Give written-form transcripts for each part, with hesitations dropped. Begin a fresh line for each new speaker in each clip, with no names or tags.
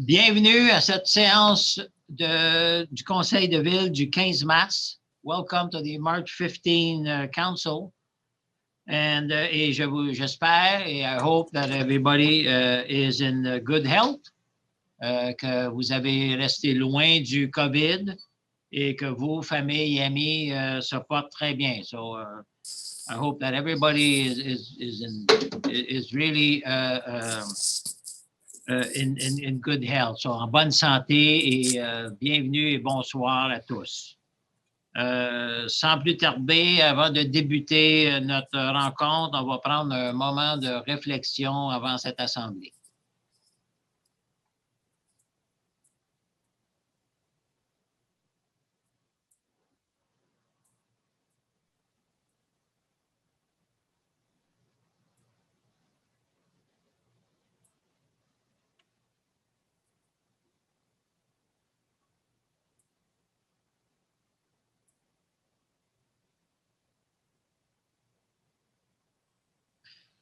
Bienvenue à cette séance du conseil de ville du 15 mars. Welcome to the March 15 council. And j'espère et I hope that everybody is in good health, que vous avez resté loin du COVID et que vos familles et amis se portent très bien. So I hope that everybody is really in good health, so en bonne santé et bienvenue et bonsoir à tous. Sans plus tarder, avant de débuter notre rencontre, on va prendre un moment de réflexion avant cette assemblée.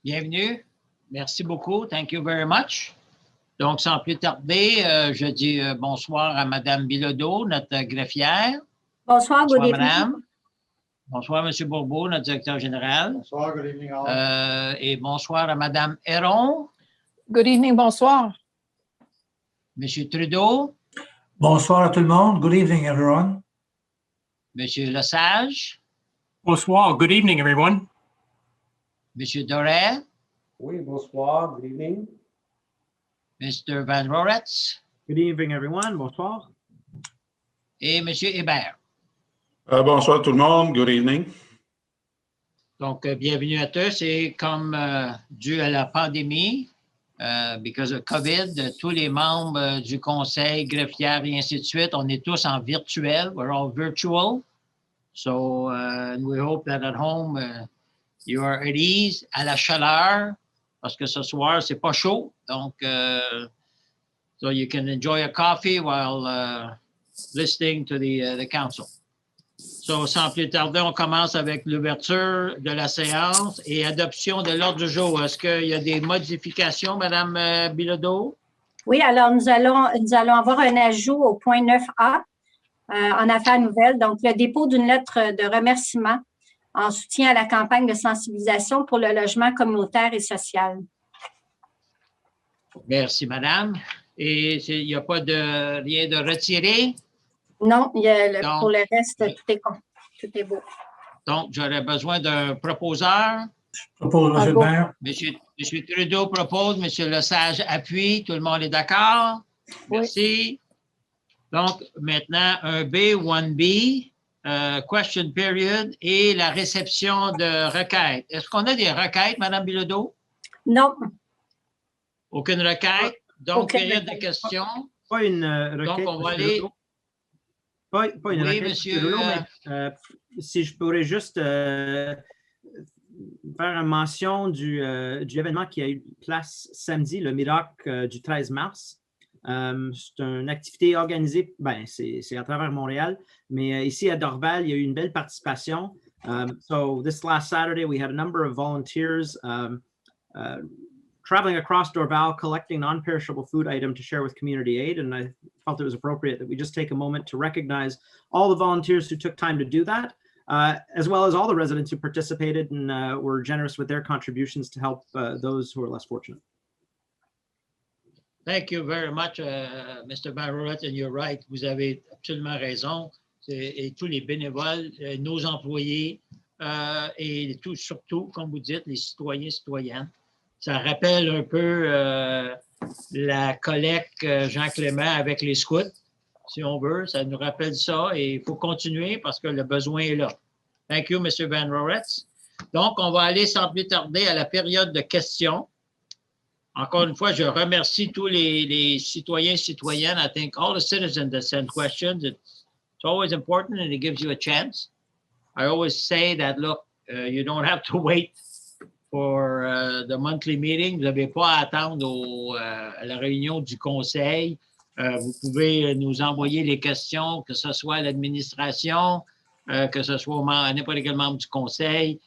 Bienvenue. Merci beaucoup. Thank you very much. Donc, sans plus tarder, je dis bonsoir à Mme Bilodeau, notre greffière.
Bonsoir,
bonsoir Madame. Bonsoir, M. Bourbeau, notre directeur général.
Bonsoir, good evening all.
Et bonsoir à Mme Héron.
Good evening, bonsoir.
M. Trudeau.
Bonsoir à tout le monde. Good evening, everyone.
M. Lesage.
Bonsoir. Good evening, everyone.
M. Doré.
Oui, bonsoir. Good evening.
Mr. Van Roretz.
Good evening, everyone. Bonsoir.
Et M. Hébert.
Bonsoir tout le monde. Good evening.
Donc, bienvenue à tous. Et comme dû à la pandémie, because of COVID, tous les membres du conseil, greffière et ainsi de suite, on est tous en virtuel. We're all virtual. So, we hope that at home, you are at ease, à la chaleur, parce que ce soir, c'est pas chaud. Donc, so you can enjoy a coffee while listening to the council. So, sans plus tarder, on commence avec l'ouverture de la séance et adoption de l'ordre du jour. Est-ce qu'il y a des modifications, Mme Bilodeau?
Oui, alors nous allons avoir un ajout au point 9A en affaires nouvelles. Donc, le dépôt d'une lettre de remerciement en soutien à la campagne de sensibilisation pour le logement communautaire et social.
Merci, Madame. Et il n'y a pas de rien de retiré?
Non, donc, pour le reste, tout est beau.
Donc, j'aurais besoin d'un proposeur.
Propose, M. Hébert.
M. Trudeau propose, M. Lesage appuie. Tout le monde est d'accord? Merci. Oui. Donc, maintenant, un B ou un B. Question period et la réception de requêtes. Est-ce qu'on a des requêtes, Mme Bilodeau?
Non.
Aucune requête? Donc, période de questions?
Pas une requête.
Donc, on va aller...
Pas une
oui,
requête,
monsieur.
Mais, si je pourrais juste faire une mention du événement qui a eu place samedi, le miracle du 13 mars. C'est une activité organisée, c'est à travers Montréal, mais ici à Dorval, il y a eu une belle participation. So this last Saturday, we had a number of volunteers traveling across Dorval, collecting non-perishable food items to share with community aid, and I felt it was appropriate that we just take a moment to recognize all the volunteers who took time to do that, as well as all the residents who participated and were generous with their contributions to help those who are less fortunate.
Thank you very much, Mr. Van Roretz, and you're right. Vous avez absolument raison. Et tous les bénévoles, nos employés et surtout, comme vous dites, les citoyens, citoyennes. Ça rappelle un peu la collecte Jean Clément avec les scouts, si on veut. Ça nous rappelle ça et il faut continuer parce que le besoin est là. Thank you, Mr. Van Roretz. Donc, on va aller sans plus tarder à la période de questions. Encore une fois, je remercie tous les citoyens et citoyennes. I think all the citizens that send questions. It's always important and it gives you a chance. I always say that, look, you don't have to wait for the monthly meeting. Vous n'avez pas à attendre à la réunion du conseil. Vous pouvez nous envoyer les questions, que ce soit à l'administration, que ce soit à n'importe quel membre du conseil.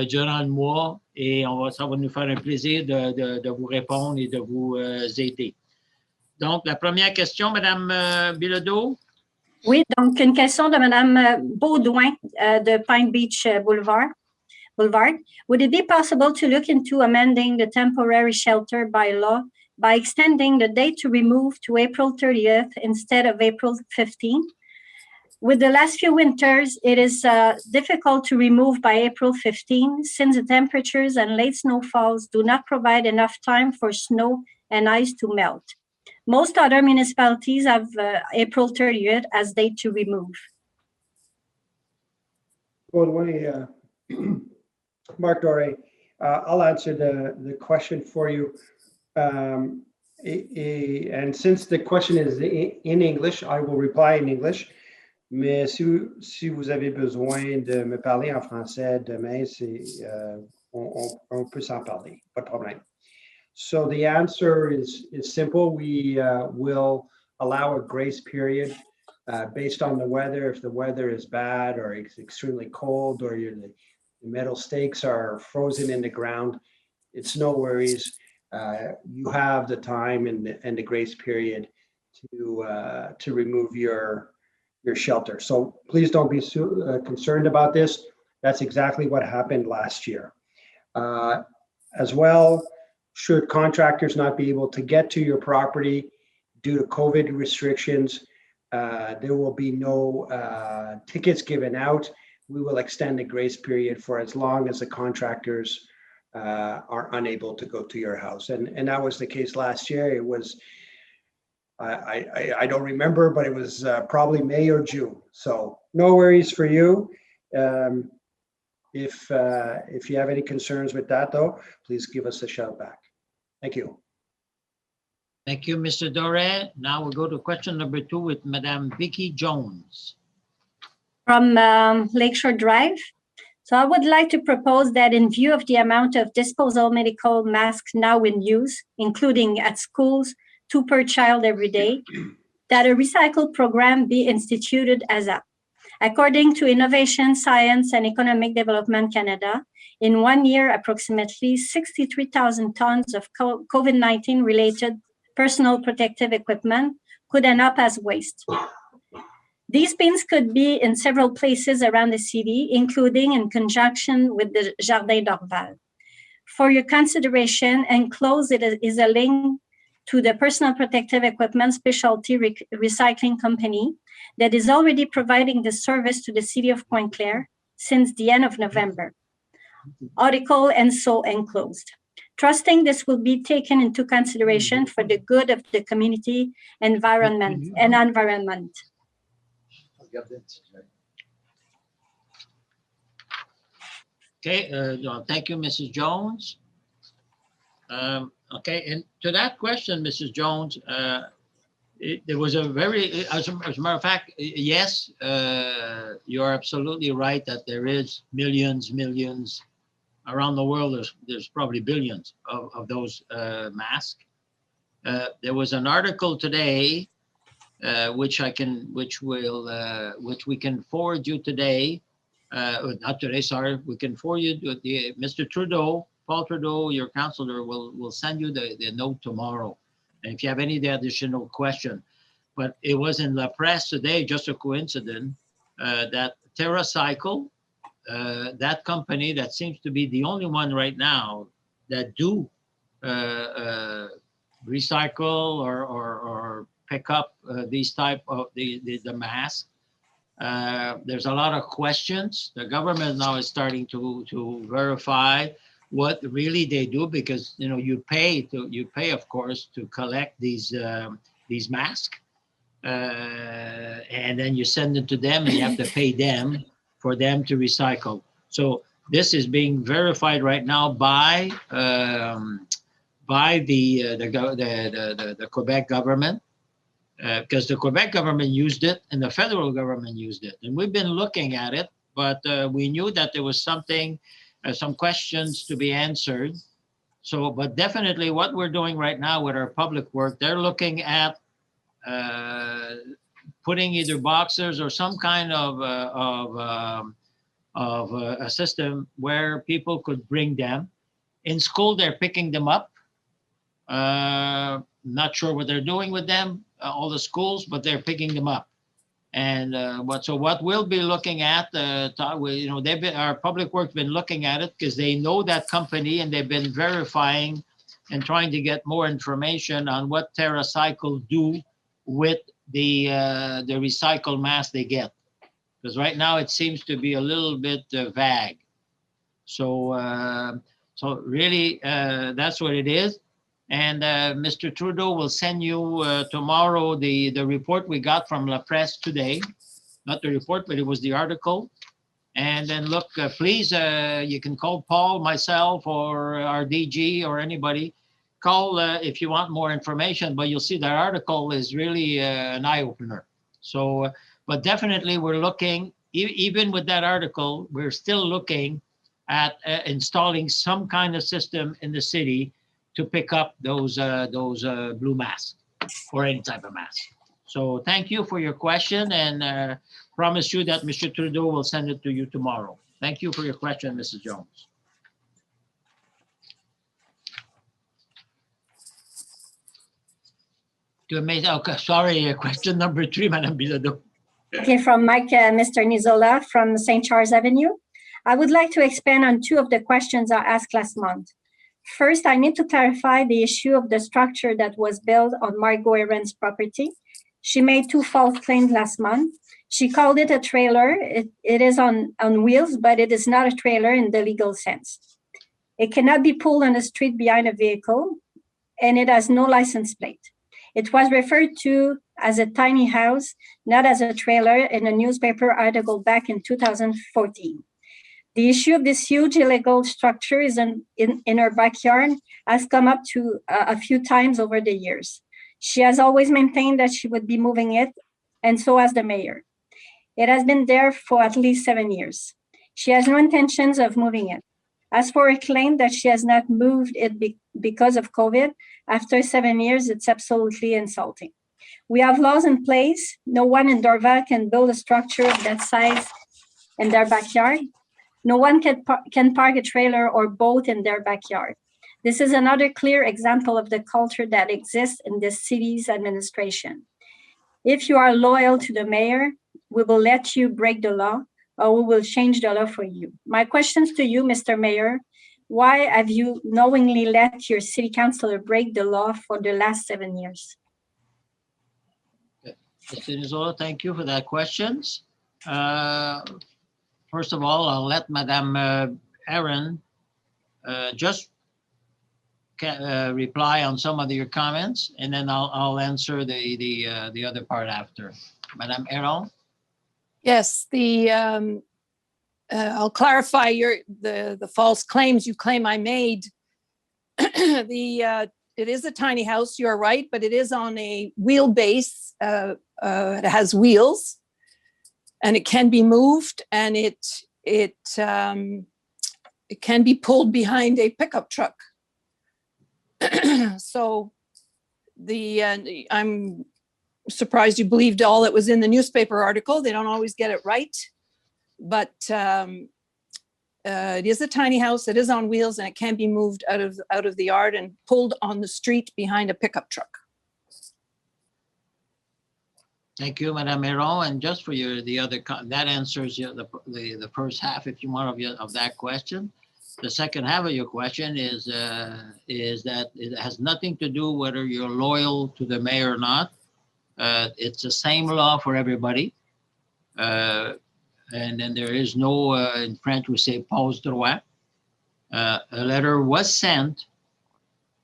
Durant le mois et ça va nous faire un plaisir de vous répondre et de vous aider. Donc, la première question, Madame Bilodeau.
Oui, donc une question de Madame Baudouin de Pine Beach Boulevard. Would it be possible to look into amending the temporary shelter bylaw by extending the date to remove to April 30th instead of April 15th? With the last few winters, it is difficult to remove by April 15 since the temperatures and late snowfalls do not provide enough time for snow and ice to melt. Most other municipalities have April 30th as date to remove.
Baudouin, Mark Doré, I'll answer the question for you. And since the question is in English, I will reply in English. Mais si vous avez besoin de me parler en français demain, on peut s'en parler, pas de problème. So the answer is simple. We will allow a grace period based on the weather. If the weather is bad or it's extremely cold or the metal stakes are frozen in the ground, it's no worries. You have the time and the grace period to remove your shelter. So please don't be concerned about this. That's exactly what happened last year. As well, should contractors not be able to get to your property due to COVID restrictions, there will be no tickets given out. We will extend the grace period for as long as the contractors are unable to go to your house. And that was the case last year. It was I don't remember, but it was probably May or June. So no worries for you. If you have any concerns with that, though, please give us a shout back. Thank you.
Thank you, Mr. Doré. Now we'll go to question number 2 with Madame Vicky Jones.
From Lakeshore Drive. So I would like to propose that in view of the amount of disposable medical masks now in use, including at schools, 2 per child every day, that a recycle program be instituted as a. According to Innovation, Science and Economic Development Canada, in 1 year, approximately 63,000 tons of COVID-19 related personal protective equipment could end up as waste. These bins could be in several places around the city, including in conjunction with the Jardin d'Orval. For your consideration, enclosed is a link to the personal protective equipment specialty recycling company that is already providing the service to the city of Pointe-Claire since the end of November. Article and so enclosed. Trusting this will be taken into consideration for the good of the community environment.
Okay, thank you, Mrs. Jones. Okay, and to that question, Mrs. Jones, there was a very, as a matter of fact, yes, you're absolutely right that there is millions around the world. There's probably billions of those masks. There was an article today, which we can forward you today. Not today, sorry. We can forward you to Mr. Trudeau. Paul Trudeau, your counselor, will send you the note tomorrow. And if you have any additional question, but it was in La Presse today, just a coincidence, that TerraCycle, that company that seems to be the only one right now that do recycle or pick up these type of the masks. There's a lot of questions. The government now is starting to verify what really they do, because you pay of course to collect these masks, and then you send them to them and you have to pay them for them to recycle. So this is being verified right now by the Quebec government, because the Quebec government used it and the federal government used it, and we've been looking at it, but we knew that there was something. Some questions to be answered. So, but definitely what we're doing right now with our public work, they're looking at putting either boxes or some kind of a system where people could bring them. In school, they're picking them up. not sure what they're doing with them, all the schools, but they're picking them up. And what we'll be looking at, our public works been looking at it because they know that company and they've been verifying and trying to get more information on what TerraCycle do with the recycled mass they get. Because right now it seems to be a little bit vague. So really, that's what it is. And Mr. Trudeau will send you tomorrow the report we got from La Presse today. Not the report, but it was the article. And then look, please, you can call Paul, myself, or our DG, or anybody. Call if you want more information, but you'll see that article is really an eye-opener. So, but definitely we're looking, even with that article, we're still looking at installing some kind of system in the city to pick up those blue masks or any type of mask. So thank you for your question, and promise you that Mr. Trudeau will send it to you tomorrow. Thank you for your question, Mrs. Jones. Okay, sorry, question number 3, Madame Bilodeau.
Okay, from Mike, Mr. Nizola from St. Charles Avenue. I would like to expand on 2 of the questions I asked last month. First, I need to clarify the issue of the structure that was built on Margot Aaron's property. She made 2 false claims last month. She called it a trailer. It is on wheels, but it is not a trailer in the legal sense. It cannot be pulled on the street behind a vehicle, and it has no license plate. It was referred to as a tiny house, not as a trailer, in a newspaper article back in 2014. The issue of this huge illegal structure is in her backyard has come up to a few times over the years. She has always maintained that she would be moving it, and so has the mayor. It has been there for at least 7 years. She has no intentions of moving it. As for her claim that she has not moved it because of COVID, after 7 years, it's absolutely insulting. We have laws in place. No one in Dorval can build a structure of that size in their backyard. No one can park a trailer or boat in their backyard. This is another clear example of the culture that exists in the city's administration. If you are loyal to the mayor, we will let you break the law, or we will change the law for you. My questions to you, Mr. Mayor, why have you knowingly let your city councilor break the law for the last 7 years?
Mr. Nizola, thank you for that questions. First of all, I'll let Madame Aaron just reply on some of your comments, and then I'll answer the other part after. Madame Aaron?
Yes, I'll clarify the false claims you claim I made. It is a tiny house, you're right, but it is on a wheelbase. It has wheels, and it can be moved, and it can be pulled behind a pickup truck. So I'm surprised you believed all that was in the newspaper article. They don't always get it right, but it is a tiny house. It is on wheels, and it can be moved out of the yard and pulled on the street behind a pickup truck.
Thank you, Madame Aaron. And just for that answers the first half, if you want, of that question. The second half of your question is that it has nothing to do whether you're loyal to the mayor or not. It's the same law for everybody. And then there is no, in French we say pause droit. A letter was sent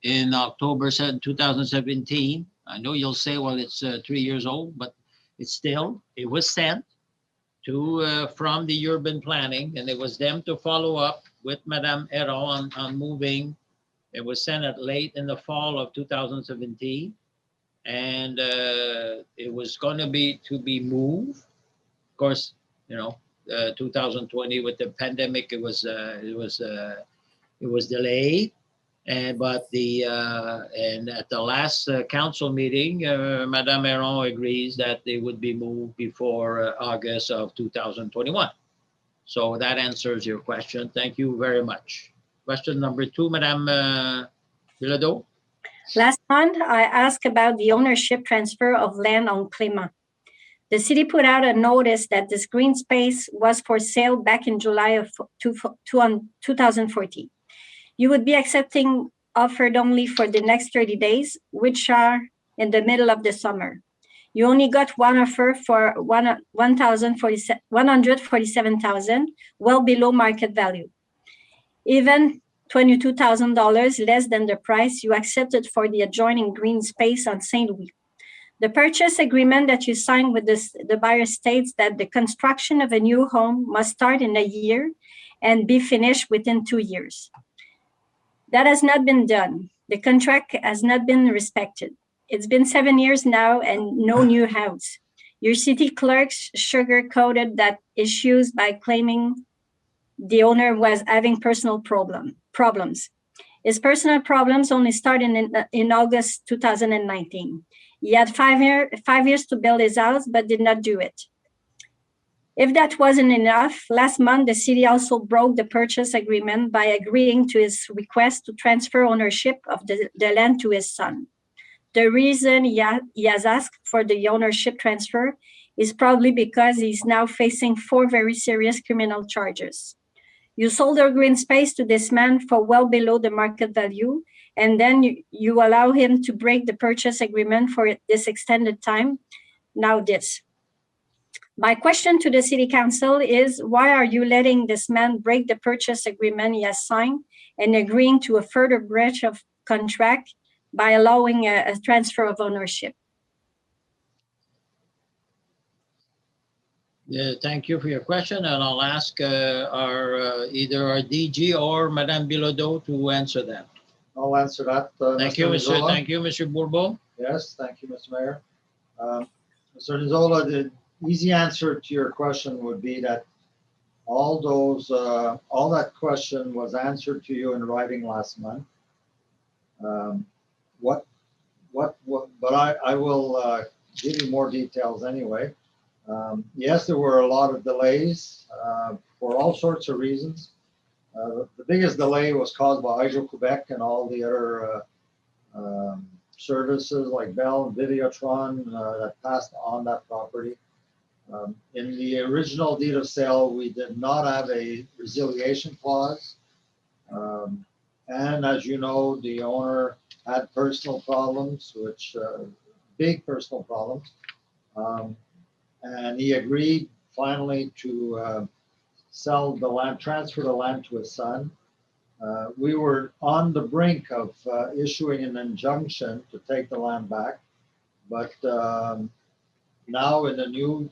in October 2017. I know you'll say, well, it's 3 years old, but it was sent to from the urban planning, and it was them to follow up with Madame Aaron on moving. It was sent at late in the fall of 2017, and it was going to be moved. Of course, 2020 with the pandemic, it was delayed. But and at the last council meeting, Madame Aaron agrees that they would be moved before August of 2021. So that answers your question. Thank you very much. Question number 2, Madame Bilodeau.
Last month, I asked about the ownership transfer of land on Clément. The city put out a notice that this green space was for sale back in July of 2014. You would be accepting offered only for the next 30 days, which are in the middle of the summer. You only got one offer for $147,000, well below market value. Even $22,000 less than the price you accepted for the adjoining green space on St. Louis. The purchase agreement that you signed with the buyer states that the construction of a new home must start in a year and be finished within 2 years. That has not been done. The contract has not been respected. It's been 7 years now and no new house. Your city clerks sugar-coated that issues by claiming the owner was having personal problems. His personal problems only started in August 2019. He had 5 years to build his house, but did not do it. If that wasn't enough, last month, the city also broke the purchase agreement by agreeing to his request to transfer ownership of the land to his son. The reason he has asked for the ownership transfer is probably because he's now facing 4 very serious criminal charges. You sold your green space to this man for well below the market value, and then you allow him to break the purchase agreement for this extended time. Now this. My question to the city council is, why are you letting this man break the purchase agreement he has signed and agreeing to a further breach of contract by allowing a transfer of ownership?
Thank you for your question, and I'll ask either our DG or Madame Bilodeau to answer that.
I'll answer that.
Thank you, Mr. Thank you, Mr. Bourbeau.
Yes, thank you, Mr. Mayor. Mr. Nizola, the easy answer to your question would be that all that question was answered to you in writing last month. But I will give you more details anyway. Yes, there were a lot of delays for all sorts of reasons. The biggest delay was caused by Hydro-Quebec and all the other services like Bell and Videotron that passed on that property. In the original deed of sale, we did not have a resiliation clause. And as you know, the owner had personal problems, big personal problems. And he agreed finally to sell the land, transfer the land to his son. We were on the brink of issuing an injunction to take the land back, but now in the new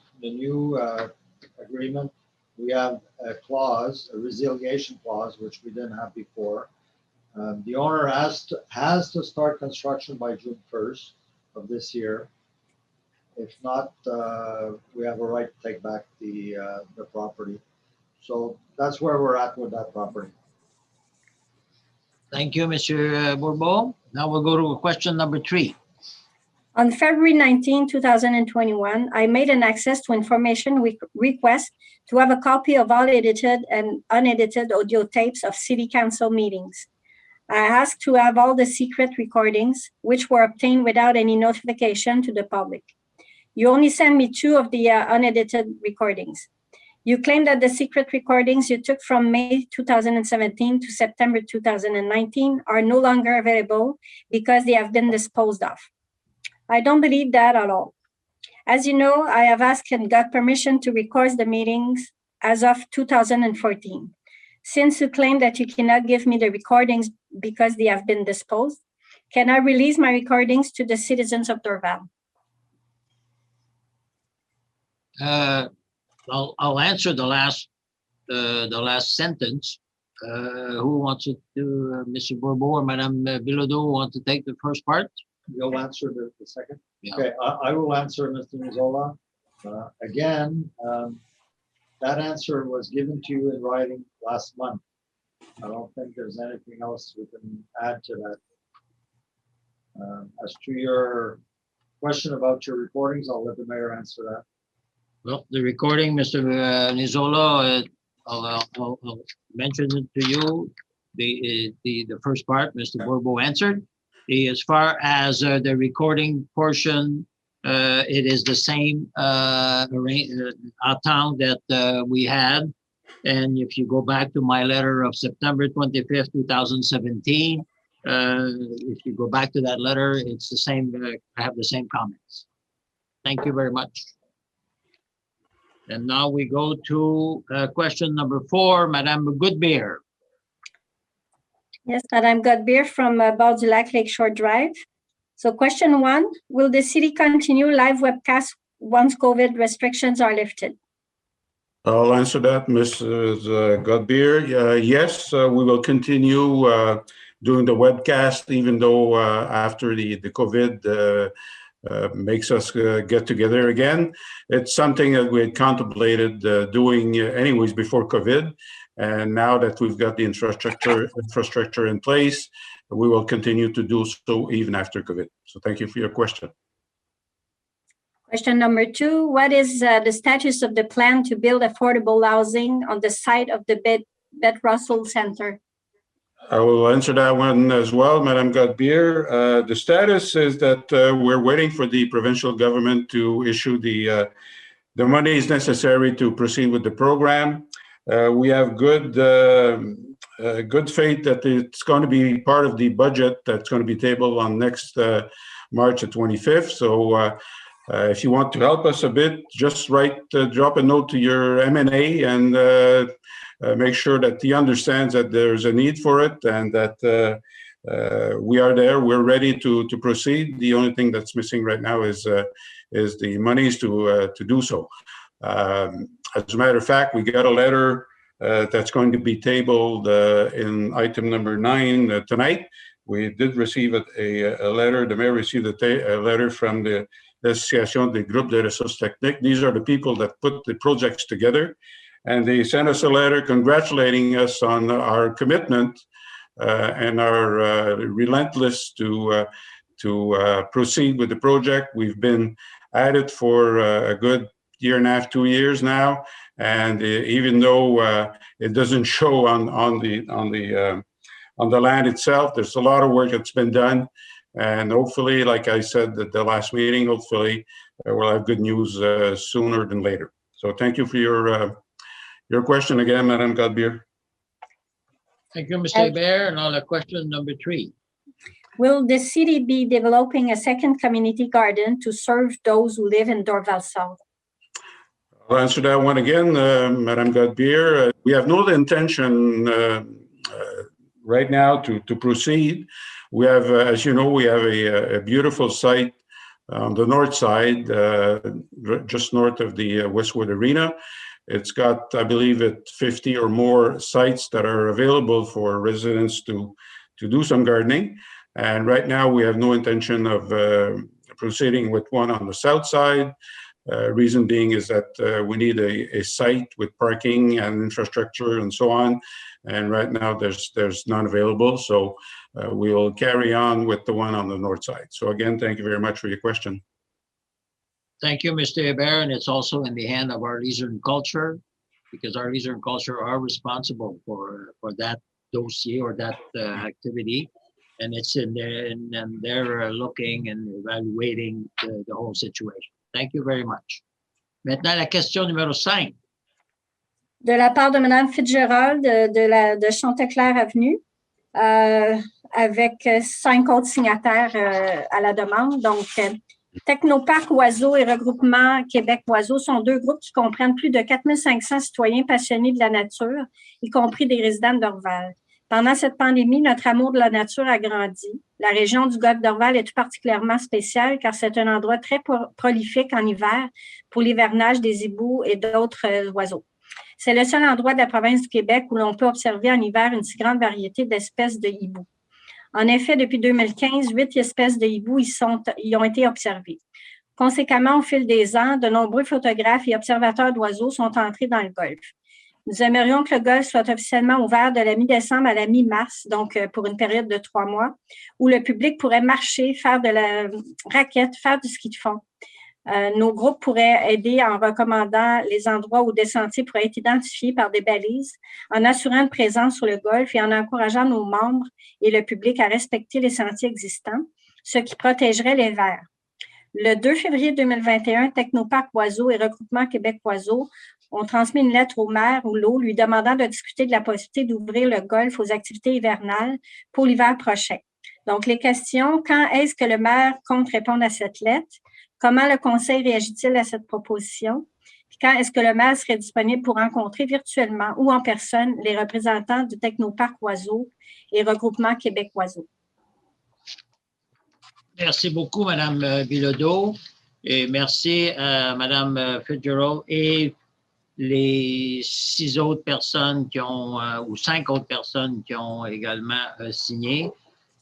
agreement, we have a clause, a resiliation clause, which we didn't have before. The owner has to start construction by June 1st of this year. If not, we have a right to take back the property. So that's where we're at with that property.
Thank you, Mr. Bourbeau. Now we'll go to question number 3.
On February 19, 2021, I made an access to information request to have a copy of all edited and unedited audio tapes of city council meetings. I asked to have all the secret recordings, which were obtained without any notification to the public. You only sent me 2 of the unedited recordings. You claim that the secret recordings you took from May 2017 to September 2019 are no longer available because they have been disposed of. I don't believe that at all. As you know, I have asked and got permission to record the meetings as of 2014. Since you claim that you cannot give me the recordings because they have been disposed, can I release my recordings to the citizens of Dorval?
I'll answer the last sentence. Who wants to do, Mr. Bourbeau or Madame Bilodeau want to take the first part?
You'll answer the second?
Yeah.
Okay, I will answer, Mr. Nizola. Again, that answer was given to you in writing last month. I don't think there's anything else we can add to that. As to your question about your recordings, I'll let the mayor answer that.
Well, the recording, Mr. Nizola, I'll mention it to you. The first part, Mr. Bourbeau answered. As far as the recording portion, it is the same attente that we had. And if you go back to my letter of September 25th, 2017, if you go back to that letter, it's the same. I have the same comments. Thank you very much. And now we go to question number 4, Madame Goodbeer.
Yes, Madame Godbeer from Bord-du-Lac Lakeshore Drive. So question 1, will the city continue live webcast once COVID restrictions are lifted?
I'll answer that, Mrs. Godbeer. Yes, we will continue doing the webcast, even though after the COVID makes us get together again. It's something that we had contemplated doing anyways before COVID. And now that we've got the infrastructure in place, we will continue to do so even after COVID. So thank you for your question.
Question number 2, what is the status of the plan to build affordable housing on the site of the Beth Russell Center?
I will answer that one as well, Madame Godbeer. The status is that we're waiting for the provincial government to issue the monies necessary to proceed with the program. We have good faith that it's going to be part of the budget that's going to be tabled on next March the 25th. So if you want to help us a bit, just drop a note to your M&A and make sure that he understands that there's a need for it and that we are there. We're ready to proceed. The only thing that's missing right now is the monies to do so. As a matter of fact, we got a letter that's going to be tabled in item number 9 tonight. We did receive a letter. The mayor received a letter from the Association des Groupes de Ressources Techniques. These are the people that put the projects together. And they sent us a letter congratulating us on our commitment and our relentless to proceed with the project. We've been at it for a good year and a half, 2 years now. And even though it doesn't show on the land itself, there's a lot of work that's been done. And hopefully, like I said at the last meeting, hopefully we'll have good news sooner than later. So thank you for your question again, Madame Godbeer.
Thank you, Mr. Hébert. And on question number 3.
Will the city be developing a second community garden to serve those who live in Dorval South?
I'll answer that one again, Madame Godbeer. We have no intention right now to proceed. We have, as you know, we have a beautiful site on the north side, just north of the Westwood Arena. It's got, I believe, 50 or more sites that are available for residents to do some gardening. And right now, we have no intention of proceeding with one on the south side. Reason being is that we need a site with parking and infrastructure and so on. And right now, there's none available. So we will carry on with the one on the north side. So again, thank you very much for your question.
Thank you, Mr. Hébert. And it's also in the hand of our leisure and culture, because our leisure and culture are responsible for that dossier or that activity. And it's in there, and they're looking and evaluating the whole situation. Thank you very much. Maintenant, la question numéro 5.
De la part de Mme Fitzgerald de Chanteclair Avenue, avec 5 autres signataires à la demande. Donc, Technoparc Oiseaux et Regroupement Québec Oiseaux sont 2 groupes qui comprennent plus de 4500 citoyens passionnés de la nature, y compris des résidents de Dorval. Pendant cette pandémie, notre amour de la nature a grandi. La région du golfe d'Orval est tout particulièrement spéciale car c'est un endroit très prolifique en hiver pour l'hivernage des hiboux et d'autres oiseaux. C'est le seul endroit de la province du Québec où l'on peut observer en hiver une si grande variété d'espèces de hiboux. En effet, depuis 2015, 8 espèces de hiboux y ont été observées. Conséquemment, au fil des ans, de nombreux photographes et observateurs d'oiseaux sont entrés dans le golfe. Nous aimerions que le golfe soit officiellement ouvert de la mi-décembre à la mi-mars, donc pour une période de 3 mois, où le public pourrait marcher, faire de la raquette, faire du ski de fond. Nos groupes pourraient aider en recommandant les endroits où des sentiers pourraient être identifiés par des balises, en assurant une présence sur le golfe et en encourageant nos membres et le public à respecter les sentiers existants, ce qui protégerait les vers. Le 2 février 2021, Technoparc Oiseaux et Regroupement Québec Oiseaux ont transmis une lettre au maire ou l'eau lui demandant de discuter de la possibilité d'ouvrir le golfe aux activités hivernales pour l'hiver prochain. Donc, les questions, quand est-ce que le maire compte répondre à cette lettre? Comment le conseil réagit-il à cette proposition? Puis quand est-ce que le maire serait disponible pour rencontrer virtuellement ou en personne les représentants du Technoparc Oiseaux et Regroupement Québec Oiseaux?
Merci beaucoup, Mme Bilodeau, et merci à Mme Fitzgerald et les 6 autres personnes qui ont, ou 5 autres personnes qui ont également signé.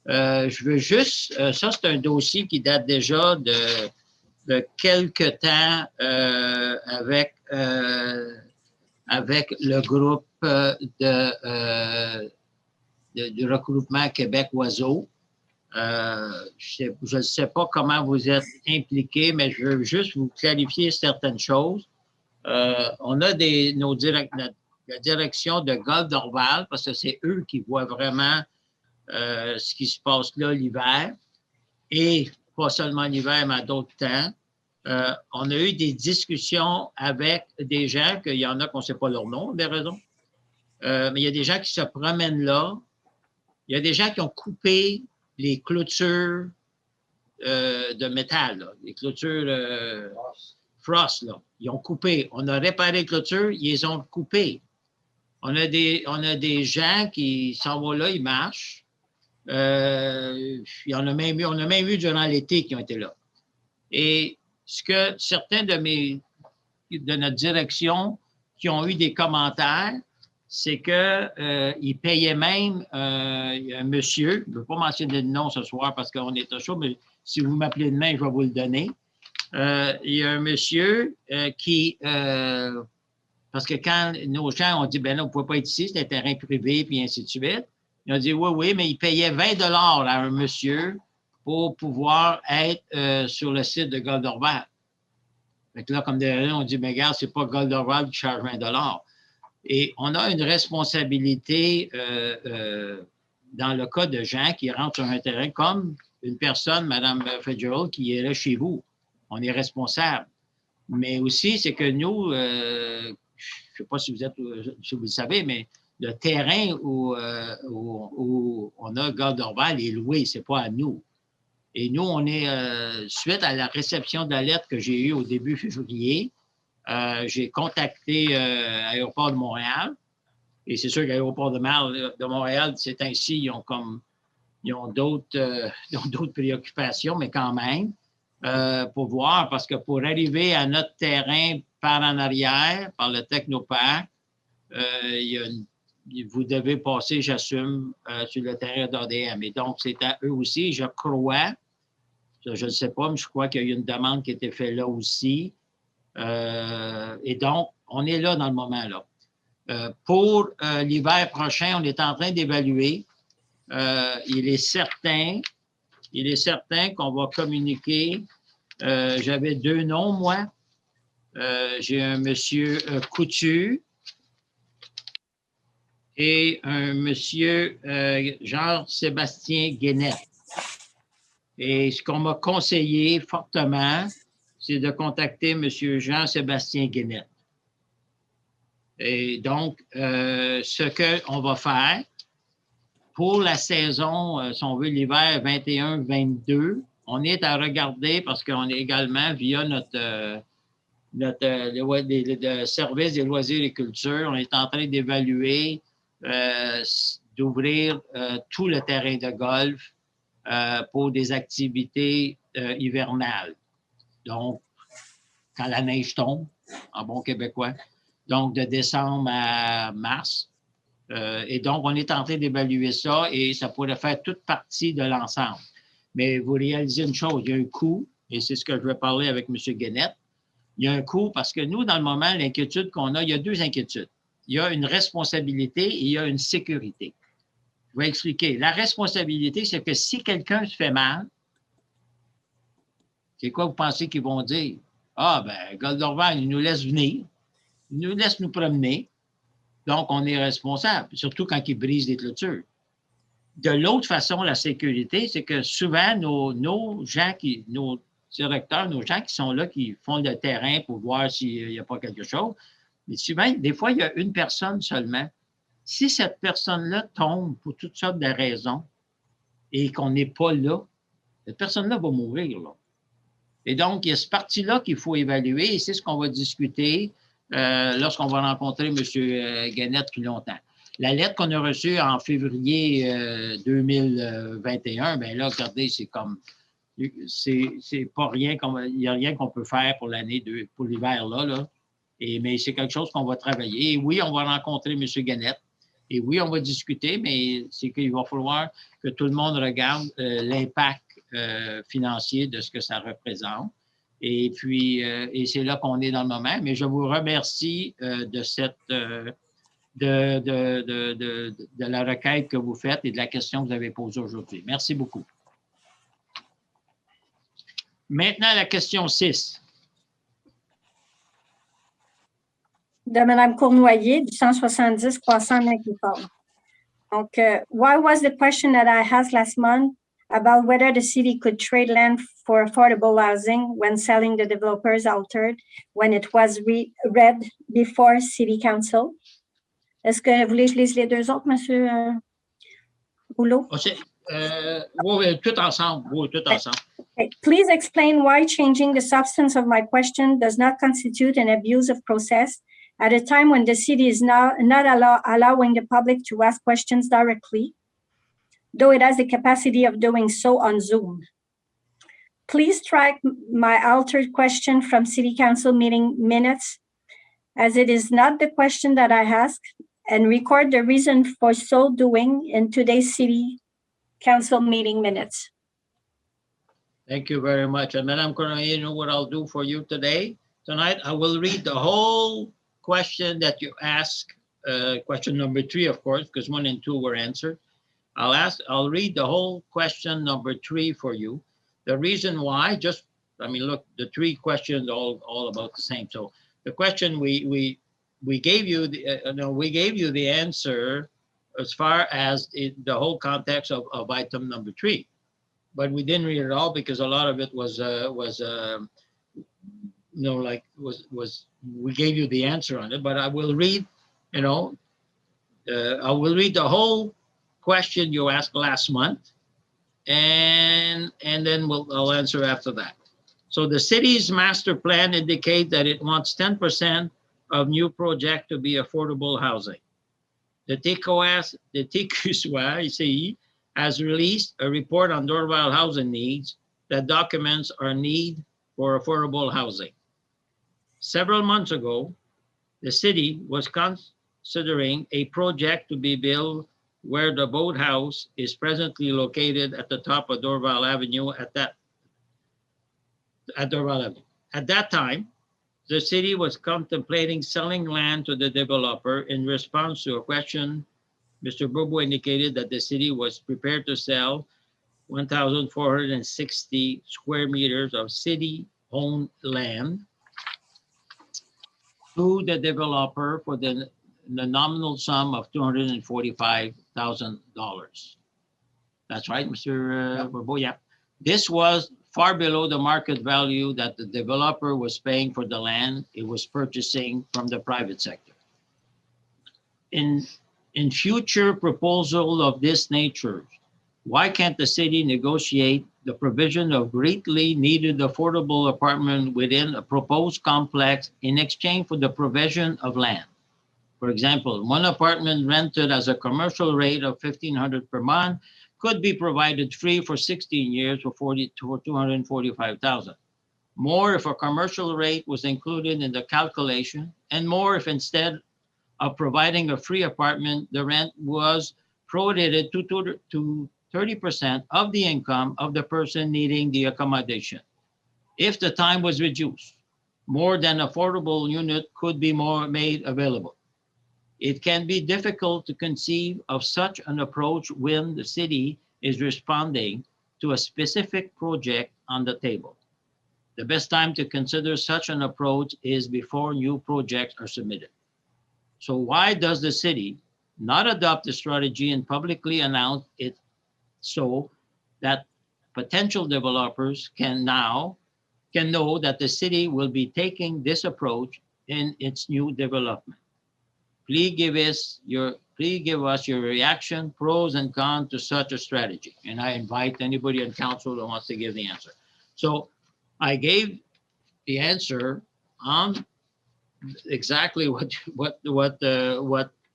Je veux juste, ça c'est un dossier qui date déjà de quelque temps avec le groupe du regroupement Québec Oiseaux. Je ne sais pas comment vous êtes impliqués, mais je veux juste vous clarifier certaines choses. On a la direction de golf d'Orval, parce que c'est eux qui voient vraiment ce qui se passe là l'hiver, et pas seulement l'hiver, mais à d'autres temps. On a eu des discussions avec des gens, qu'il y en a qu'on ne sait pas leur nom, des raisons, mais il y a des gens qui se promènent là. Il y a des gens qui ont coupé les clôtures de métal, là, les clôtures frost, là. Ils ont coupé. On a réparé les clôtures, ils les ont coupées. On a des gens qui s'en vont là, ils marchent. On a même eu durant l'été qui ont été là. Et ce que certains de notre direction qui ont eu des commentaires, c'est qu'ils payaient même un monsieur, je ne veux pas mentionner le nom ce soir parce qu'on est au chaud, mais si vous m'appelez demain, je vais vous le donner. Il y a un monsieur qui, parce que quand nos gens ont dit, ben là, vous ne pouvez pas être ici, c'est un terrain privé, puis ainsi de suite, ils ont dit, oui, mais il payait 20 $ à un monsieur pour pouvoir être sur le site de Golf d'Orval. Fait que là, comme derrière, on dit, mais regarde, c'est pas Golf d'Orval qui charge 20 $. Et on a une responsabilité dans le cas de gens qui rentrent sur un terrain comme une personne, Mme Fitzgerald, qui est là chez vous. On est responsable. Mais aussi, c'est que nous, je ne sais pas si vous le savez, mais le terrain où on a Golf d'Orval est loué, ce n'est pas à nous. Et nous, on est, suite à la réception de la lettre que j'ai eue au début février, j'ai contacté l'aéroport de Montréal. Et c'est sûr que l'aéroport de Montréal, c'est ainsi, ils ont d'autres préoccupations, mais quand même, pour voir, parce que pour arriver à notre terrain par en arrière, par le Technoparc, vous devez passer, j'assume, sur le terrain d'ADM. Et donc, c'est à eux aussi, je crois, je ne sais pas, mais je crois qu'il y a eu une demande qui a été faite là aussi. Et donc, on est là dans le moment là. Pour l'hiver prochain, on est en train d'évaluer. Il est certain qu'on va communiquer. J'avais 2 noms, moi. J'ai un monsieur Coutu et un monsieur Jean-Sébastien Guénette. Et ce qu'on m'a conseillé fortement, c'est de contacter M. Jean-Sébastien Guénette. Et donc, ce qu'on va faire pour la saison, si on veut, l'hiver 21-22, on est à regarder parce qu'on est également, via notre service des loisirs et culture, on est en train d'évaluer, d'ouvrir tout le terrain de golf pour des activités hivernales. Donc, quand la neige tombe, en bon québécois, donc de décembre à mars. Et donc, on est en train d'évaluer ça et ça pourrait faire toute partie de l'ensemble. Mais vous réalisez une chose, il y a un coût, et c'est ce que je vais parler avec M. Guénette. Il y a un coût parce que nous, dans le moment, l'inquiétude qu'on a, il y a 2 inquiétudes. Il y a une responsabilité et il y a une sécurité. Je vais expliquer. La responsabilité, c'est que si quelqu'un se fait mal, c'est quoi vous pensez qu'ils vont dire? Ah, ben, Goldorval, il nous laisse venir, il nous laisse nous promener, donc on est responsable, surtout quand il brise des clôtures. De l'autre façon, la sécurité, c'est que souvent, nos gens nos directeurs, nos gens qui sont là, qui font le terrain pour voir s'il n'y a pas quelque chose, mais souvent, des fois, il y a une personne seulement. Si cette personne-là tombe pour toutes sortes de raisons et qu'on n'est pas là, cette personne-là va mourir, là. Et donc, il y a ce parti-là qu'il faut évaluer et c'est ce qu'on va discuter lorsqu'on va rencontrer M. Guenette plus longtemps. La lettre qu'on a reçue en février 2021, bien là, regardez, c'est comme, c'est pas rien, il n'y a rien qu'on peut faire pour l'année, pour l'hiver là. Mais c'est quelque chose qu'on va travailler. Et oui, on va rencontrer M. Guenette. Et oui, on va discuter, mais c'est qu'il va falloir que tout le monde regarde l'impact financier de ce que ça représente. Et puis, et c'est là qu'on est dans le moment. Mais je vous remercie de la requête que vous faites et de la question que vous avez posée aujourd'hui. Merci beaucoup. Maintenant, la question 6.
De Mme Cournoyer, du 170 croissant agricole. Donc, why was the question that I asked last month about whether the city could trade land for affordable housing when selling the developers altered when it was read before City Council? Est-ce que vous voulez que je lise les deux autres, M. Rouleau?
Oui, tout ensemble. Oui, tout ensemble.
Okay. Please explain why changing the substance of my question does not constitute an abuse of process at a time when the city is now not allowing the public to ask questions directly, though it has the capacity of doing so on Zoom. Please track my altered question from City Council meeting minutes, as it is not the question that I asked, and record the reason for so doing in today's City Council meeting minutes.
Thank you very much. And Madam Cournoyer, you know what I'll do for you tonight? I will read the whole question that you asked, question number 3, of course, because 1 and 2 were answered. I'll read the whole question number 3 for you. The reason why, look, the 3 questions all about the same. So the question we gave you, we gave you the answer as far as the whole context of item number 3, but we didn't read it all because a lot of it was we gave you the answer on it, but I will read, I will read the whole question you asked last month, and then I'll answer after that. So the city's master plan indicates that it wants 10% of new project to be affordable housing. The TQSY has released a report on Dorval housing needs that documents our need for affordable housing. Several months ago, the city was considering a project to be built where the boathouse is presently located at the top of Dorval Avenue at Dorval Avenue. At that time, the city was contemplating selling land to the developer. In response to a question, Mr. Bobo indicated that the city was prepared to sell 1,460 square meters of city-owned land to the developer for the nominal sum of $245,000. That's right, Mr. Bobo. Yeah. This was far below the market value that the developer was paying for the land it was purchasing from the private sector. In future proposal of this nature, why can't the city negotiate the provision of greatly needed affordable apartment within a proposed complex in exchange for the provision of land? For example, one apartment rented as a commercial rate of $1,500 per month could be provided free for 16 years for $245,000. More if a commercial rate was included in the calculation, and more if instead of providing a free apartment, the rent was prorated to 30% of the income of the person needing the accommodation. If the time was reduced, more than affordable unit could be made available. It can be difficult to conceive of such an approach when the city is responding to a specific project on the table. The best time to consider such an approach is before new projects are submitted. So why does the city not adopt the strategy and publicly announce it so that potential developers can know that the city will be taking this approach in its new development? Please give us your reaction, pros and cons to such a strategy. And I invite anybody on council that wants to give the answer. So I gave the answer on exactly what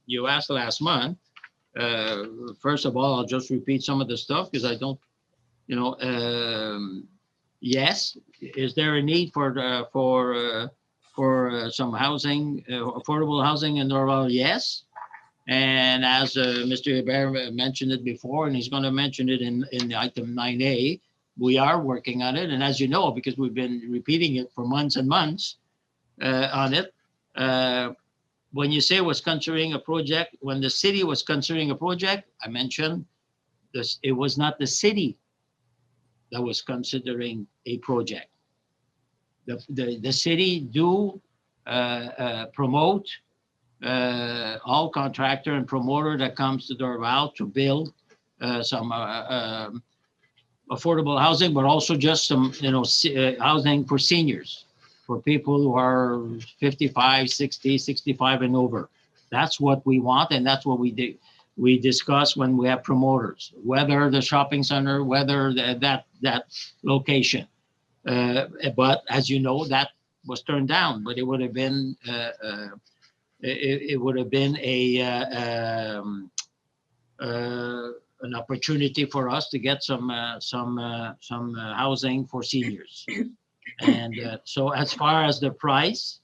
you asked last month. First of all, I'll just repeat some of the stuff because I don't, yes. Is there a need for some housing, affordable housing in Norval? Yes. And as Mr. Hébert mentioned it before, and he's going to mention it in item 9A, we are working on it. And as you know, because we've been repeating it for months and months on it, when you say was considering a project, when the city was considering a project, I mentioned this, it was not the city that was considering a project. The city do promote all contractor and promoter that comes to Dorval to build some affordable housing, but also just some housing for seniors, for people who are 55, 60, 65 and over. That's what we want, and that's what we do. We discuss when we have promoters, whether the shopping center, whether that location. But as you know, that was turned down. But it would have been an opportunity for us to get some housing for seniors. And so, as far as the price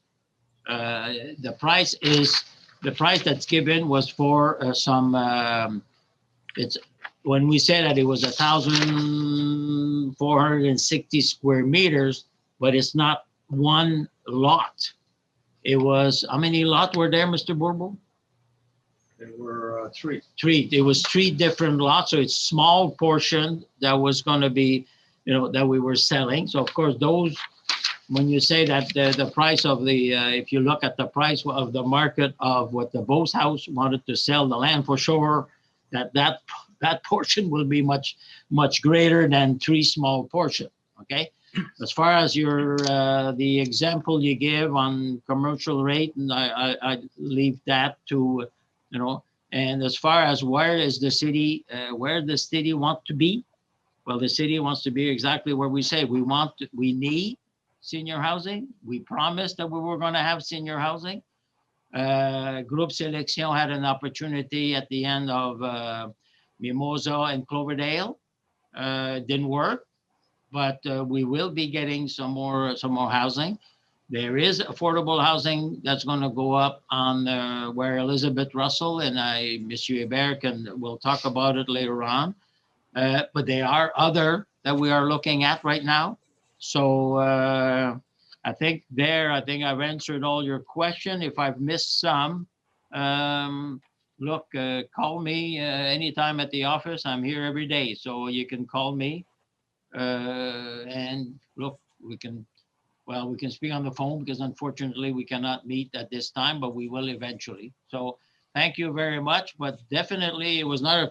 that's given was for some. It's when we say that it was 1,460 square meters, but it's not one lot. It was, how many lots were there, Mr. Bourbeau?
There were three.
It was 3 different lots, so it's small portion that was going to be, that we were selling. So of course, those, when you say that the price of the, if you look at the price of the market of what the Bose House wanted to sell the land for, sure, that portion will be much greater than 3 small portion. Okay. As far as the example you give on commercial rate, and I leave that to, and as far as where the city want to be, well, the city wants to be exactly where we say we need senior housing. We promised that we were going to have senior housing. Groupe Sélection had an opportunity at the end of Mimosa and Cloverdale. Didn't work. But we will be getting some more housing. There is affordable housing that's going to go up on where Elizabeth Russell and Monsieur Hébert will talk about it later on. But there are other that we are looking at right now. So I think I've answered all your question. If I've missed some, look, call me anytime at the office. I'm here every day, so you can call me. And look, we can speak on the phone because unfortunately we cannot meet at this time, but we will eventually. So thank you very much. But definitely it was not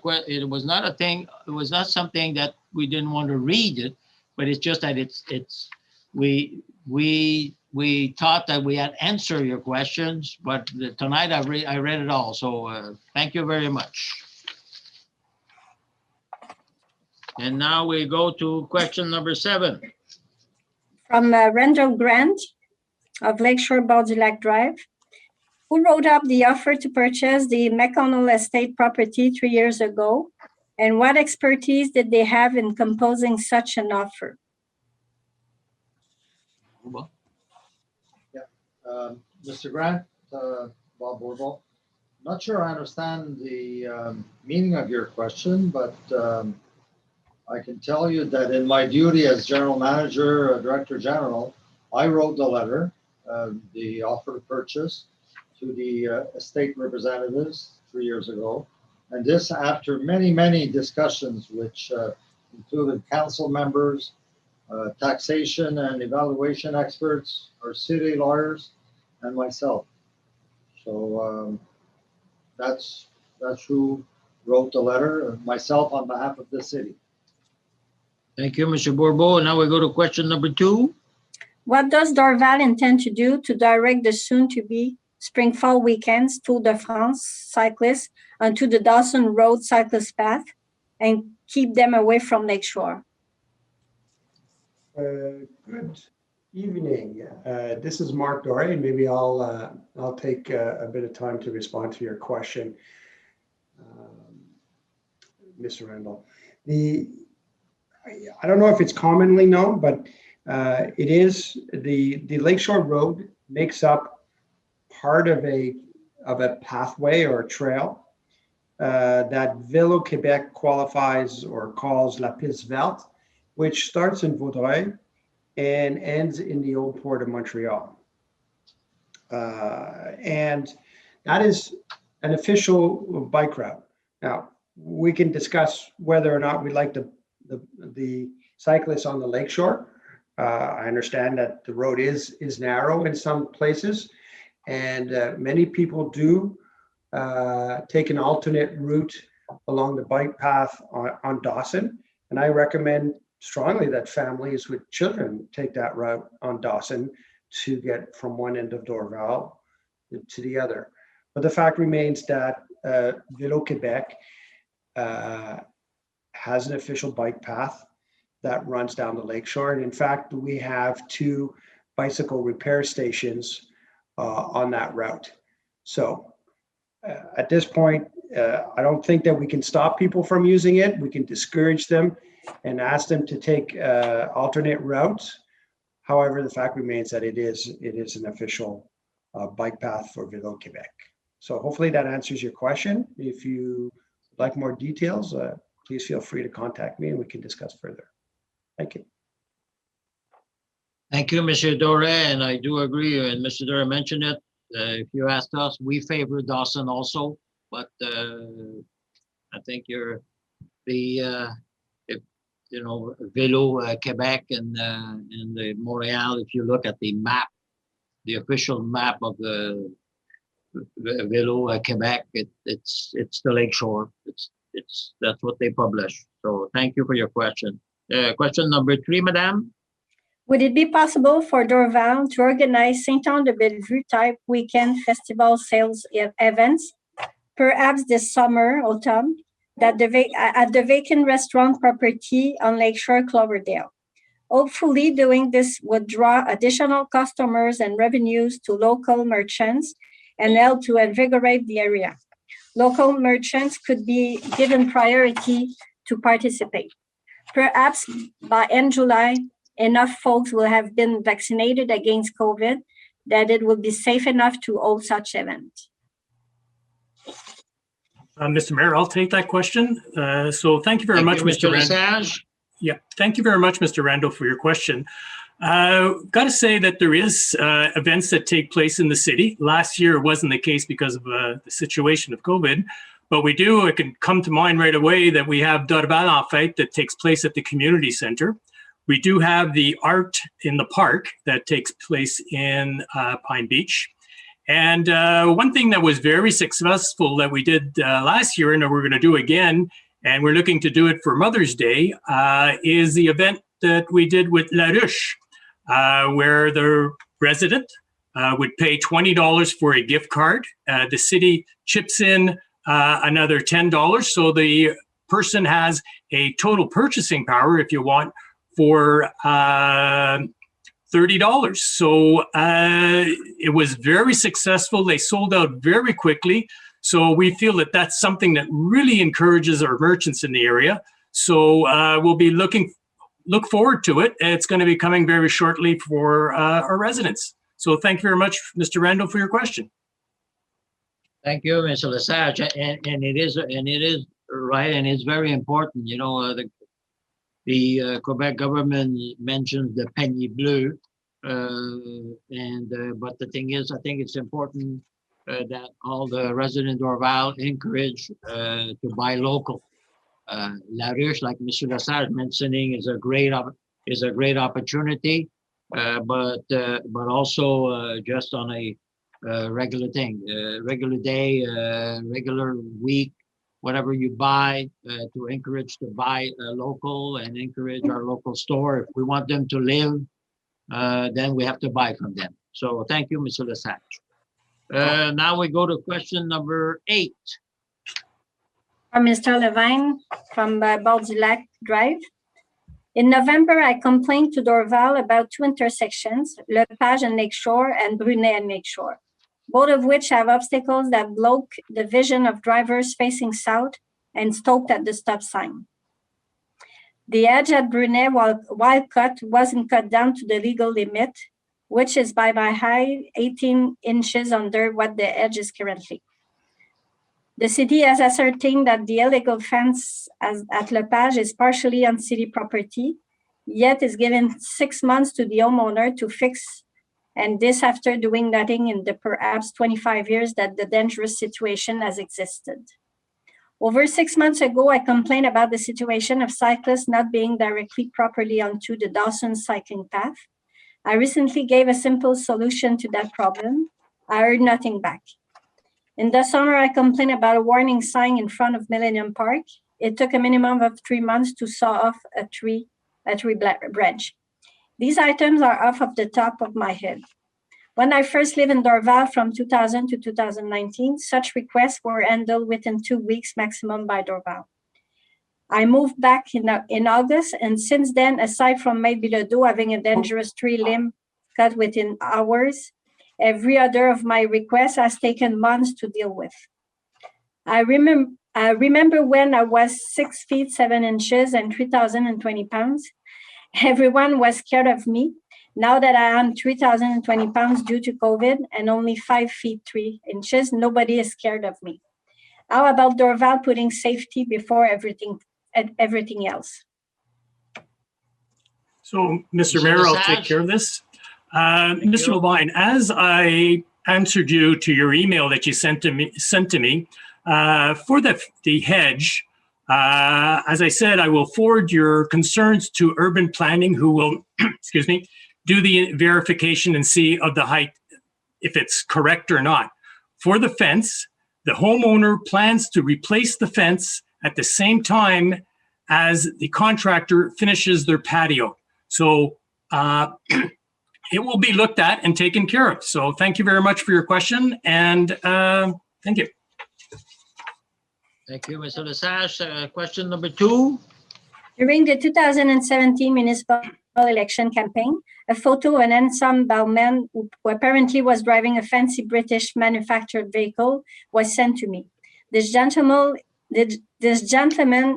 something that we didn't want to read it, but it's just that we thought that we had answered your questions, but tonight I read it all. So thank you very much. And now we go to question number 7.
From Randall Grant of Lakeshore Baudilac Drive. Who wrote up the offer to purchase the McConnell Estate property 3 years ago? And what expertise did they have in composing such an offer?
Yeah, Mr. Grant, Bob Bourbeau. Not sure I understand the meaning of your question, but I can tell you that in my duty as general manager, director general, I wrote the letter, the offer to purchase to the estate representatives 3 years ago. And this after many, many discussions, which included council members, taxation and evaluation experts, our city lawyers, and myself. So that's who wrote the letter, myself on behalf of the city.
Thank you, Mr. Bourbeau. Now we go to question number 2.
What does Dorval intend to do to direct the soon-to-be spring-fall weekends Tour de France cyclists onto the Dawson Road cyclist path and keep them away from Lakeshore?
Good evening. This is Mark Doré, and maybe I'll take a bit of time to respond to your question, Mr. Randall. I don't know if it's commonly known, but it is the Lakeshore Road makes up part of a pathway or a trail that Vélo Québec qualifies or calls La Piste Verte, which starts in Vaudreuil and ends in the Old Port of Montreal. And that is an official bike route. Now, we can discuss whether or not we like the cyclists on the lakeshore. I understand that the road is narrow in some places, and many people do take an alternate route along the bike path on Dawson. And I recommend strongly that families with children take that route on Dawson to get from one end of Dorval to the other. But the fact remains that Vélo Québec has an official bike path that runs down the lakeshore. And in fact, we have 2 bicycle repair stations on that route. So at this point, I don't think that we can stop people from using it. We can discourage them and ask them to take alternate routes. However, the fact remains that it is an official bike path for Vélo Québec. So hopefully that answers your question. If you would like more details, please feel free to contact me and we can discuss further. Thank you.
Thank you, Mr. Doré, and I do agree, and Mr. Doré mentioned it. If you asked us, we favor Dawson also, but I think Vélo Québec and the Montreal, if you look at the map, the official map of the Vélo Québec, it's the lakeshore. That's what they publish. So thank you for your question. Question number 3, Madame.
Would it be possible for Dorval to organize Saint-Anne-de-Bellevue type weekend festival sales events, perhaps this summer, autumn, at the vacant restaurant property on Lakeshore Cloverdale? Hopefully, doing this would draw additional customers and revenues to local merchants and help to invigorate the area. Local merchants could be given priority to participate. Perhaps by end July, enough folks will have been vaccinated against COVID that it will be safe enough to hold such events.
Mr. Mayor, I'll take that question. So thank you very much, Mr. Randall. Yeah, thank you very much, Mr. Randall, for your question. Got to say that there is events that take place in the city. Last year it wasn't the case because of the situation of COVID, but it can come to mind right away that we have Dorval en Fête that takes place at the community center. We do have the art in the park that takes place in Pine Beach. And one thing that was very successful that we did last year and that we're going to do again, and we're looking to do it for Mother's Day, is the event that we did with La Ruche, where the resident would pay $20 for a gift card. The city chips in another $10. So the person has a total purchasing power, if you want, for $30. So it was very successful. They sold out very quickly. So we feel that that's something that really encourages our merchants in the area. So we'll be look forward to it. It's going to be coming very shortly for our residents. So thank you very much, Mr. Randall, for your question.
Thank you, Mr. Lesage. And it is right, and it's very important. You know, the Quebec government mentions the panier bleu, but the thing is, I think it's important that all the residents of Dorval encourage to buy local. La Ruche, like Mr. Lesage mentioning, is a great is a great opportunity, but also just on a regular thing, regular day, regular week, whatever you buy, to encourage to buy local and encourage our local store. If we want them to live, then we have to buy from them. So thank you, Mr. Lesage. Now we go to question number 8.
From Mr. Levine from Baudilac Drive. In November, I complained to Dorval about 2 intersections, Lepage and Lakeshore and Brunet and Lakeshore, both of which have obstacles that block the vision of drivers facing south and stopped at the stop sign. The edge at Brunet, while cut, wasn't cut down to the legal limit, which is by my height 18 inches under what the edge is currently. The city has ascertained that the illegal fence at Lepage is partially on city property, yet is given 6 months to the homeowner to fix, and this after doing nothing in the perhaps 25 years that the dangerous situation has existed. Over 6 months ago, I complained about the situation of cyclists not being directly properly onto the Dawson cycling path. I recently gave a simple solution to that problem. I heard nothing back. In the summer, I complained about a warning sign in front of Millennium Park. It took a minimum of 3 months to saw off a tree branch. These items are off of the top of my head. When I first lived in Dorval from 2000 to 2019, such requests were handled within 2 weeks maximum by Dorval. I moved back in August, and since then, aside from Maid-Bilodeau having a dangerous tree limb cut within hours, every other of my requests has taken months to deal with. I remember when I was 6 feet 7 inches and 3,020 pounds. Everyone was scared of me. Now that I am 3,020 pounds due to COVID and only 5 feet 3 inches, nobody is scared of me. How about Dorval putting safety before everything else?
So, Mr. Mayor, I'll take care of this. Mr. Levine, as I answered you to your email that you sent to me for the hedge, as I said, I will forward your concerns to urban planning, who will, excuse me, do the verification and see of the height, if it's correct or not. For the fence, the homeowner plans to replace the fence at the same time as the contractor finishes their patio. So, it will be looked at and taken care of. So thank you very much for your question, and thank you.
Thank you, Mr. Lesage. Question number 2.
During the 2017 municipal election campaign, a photo of an handsome bowman who apparently was driving a fancy British manufactured vehicle was sent to me. This gentleman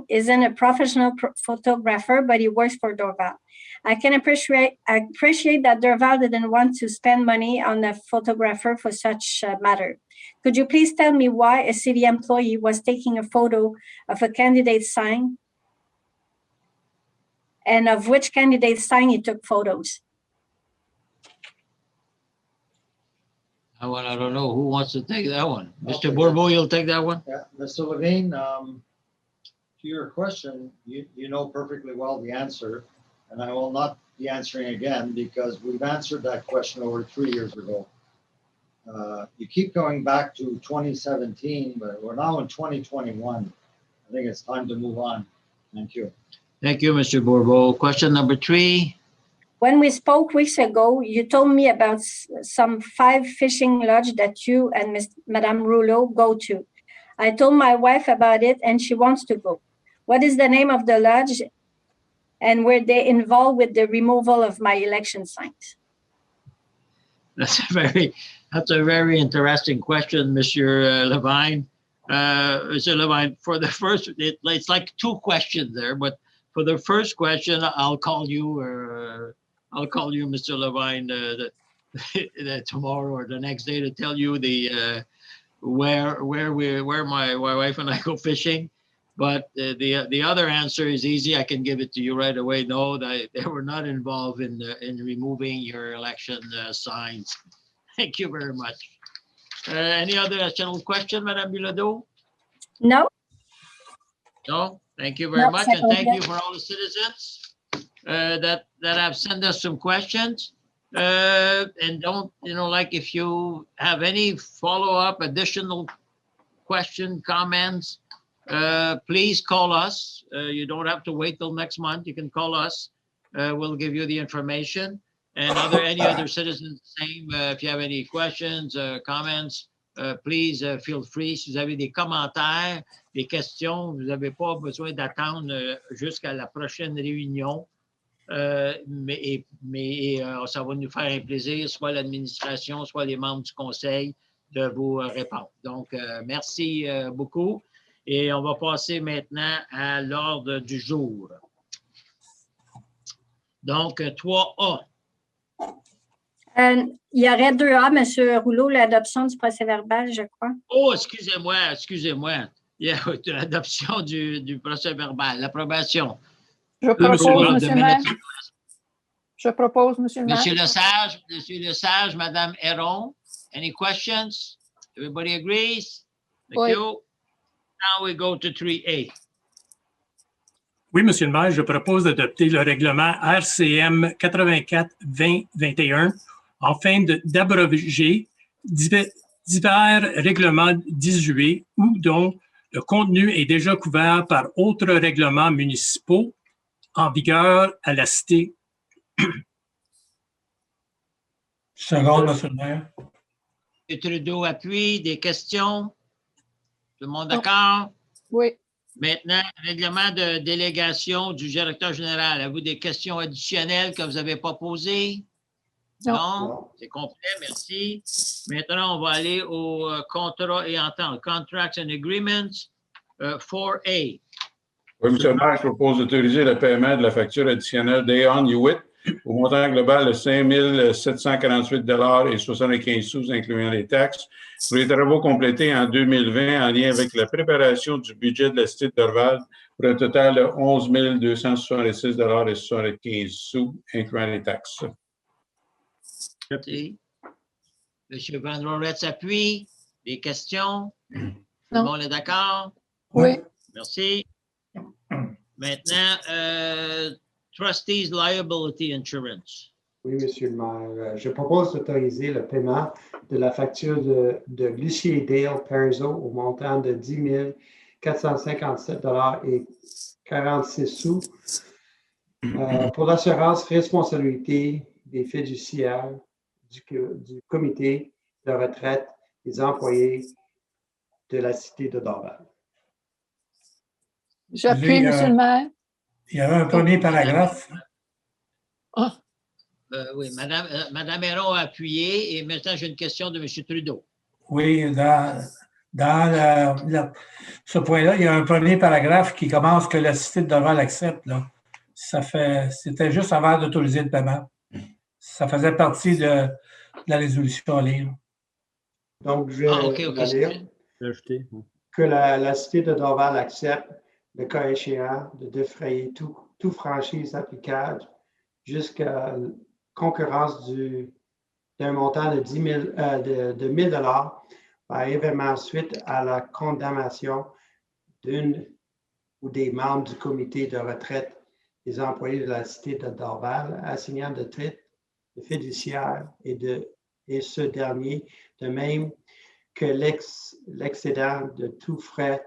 isn't a professional photographer, but he works for Dorval. I can appreciate that Dorval didn't want to spend money on a photographer for such a matter. Could you please tell me why a city employee was taking a photo of a candidate's sign and of which candidate's sign he took photos?
I don't know who wants to take that one. Mr. Bourbeau, you'll take that one?
Yeah, Mr. Levine, to your question, you know perfectly well the answer, and I will not be answering again because we've answered that question over 3 years ago. You keep going back to 2017, but we're now in 2021. I think it's time to move on. Thank you.
Thank you, Mr. Bourbeau. Question number 3.
When we spoke weeks ago, you told me about some 5 fishing lodges that you and Madame Rouleau go to. I told my wife about it and she wants to go. What is the name of the lodge and were they involved with the removal of my election signs?
That's a very interesting question, Mr. Levine. Mr. Levine, for the first, it's like 2 questions there, but for the first question, I'll call you, Mr. Levine, tomorrow or the next day to tell you the where my wife and I go fishing. But the other answer is easy. I can give it to you right away. No, they were not involved in removing your election signs. Thank you very much. Any other general question, Madame Bilodeau?
No.
No. Thank you very much, and thank you for all the citizens. that have sent us some questions. And don't, like if you have any follow-up, additional question, comments, please call us. You don't have to wait till next month. You can call us. We'll give you the information. And any other citizens, same. If you have any questions, comments, please feel free. Si vous avez des commentaires, des questions, vous n'avez pas besoin d'attendre jusqu'à la prochaine réunion. Mais ça va nous faire un plaisir, soit l'administration, soit les membres du conseil, de vous répondre. Donc, merci beaucoup. Et on va passer maintenant à l'ordre du jour. Donc, 3A.
Il y aurait 2A, M. Rouleau, l'adoption du procès-verbal, je crois.
Oh, excusez-moi. Il y a l'adoption du procès-verbal, l'approbation.
Je propose, Monsieur le maire. Je propose, Monsieur le maire.
Monsieur Lesage, Madame Héron, any questions? Everybody agrees? Thank you. Now we go to 3A.
Oui, Monsieur le maire, je propose d'adopter le règlement RCM 84-2021 afin d'abroger divers règlements désuets ou dont le contenu est déjà couvert par autres règlements municipaux en vigueur à la cité.
Seconde, Monsieur le maire.
M. Trudeau appuie. Des questions? Tout le monde d'accord?
Oui.
Maintenant, règlement de délégation du directeur général. Avez-vous des questions additionnelles que vous n'avez pas posées? Non? C'est complet, merci. Maintenant, on va aller au contrat et entente. Contracts and Agreements, 4A.
Oui, M. le maire, je propose d'autoriser le paiement de la facture additionnelle d'Aon Hewitt au montant global de 5 748,75 incluant les taxes, pour les travaux complétés en 2020 en lien avec la préparation du budget de la cité de Dorval pour un total de 11 266,75 incluant les taxes.
Merci. M. Van Roretz appuie. Des questions? Tout le
Non.
monde est d'accord?
Oui.
Merci. Maintenant, Trustees Liability Insurance.
Oui, Monsieur le maire. Je propose d'autoriser le paiement de la facture de Lucie et Dale Perzo au montant de 10 457,46 pour l'assurance responsabilité des fiduciaires du comité de retraite des employés de la cité de Dorval.
J'appuie, Monsieur le maire.
Il y avait un premier paragraphe.
Oui, Madame Héron a appuyé et maintenant j'ai une question de M. Trudeau.
Oui, dans ce point-là, il y a un premier paragraphe qui commence que la cité de Dorval accepte. C'était juste avant d'autoriser le paiement. Ça faisait partie de la résolution à lire.
Donc, je vais lire que la cité de Dorval accepte, le cas échéant, de défrayer tout franchise applicable jusqu'à concurrence d'un montant de 1 000 par événement suite à la condamnation d'une ou des membres du comité de retraite des employés de la cité de Dorval assignant de titre de fiduciaire et ce dernier, de même que l'excédent de tout frais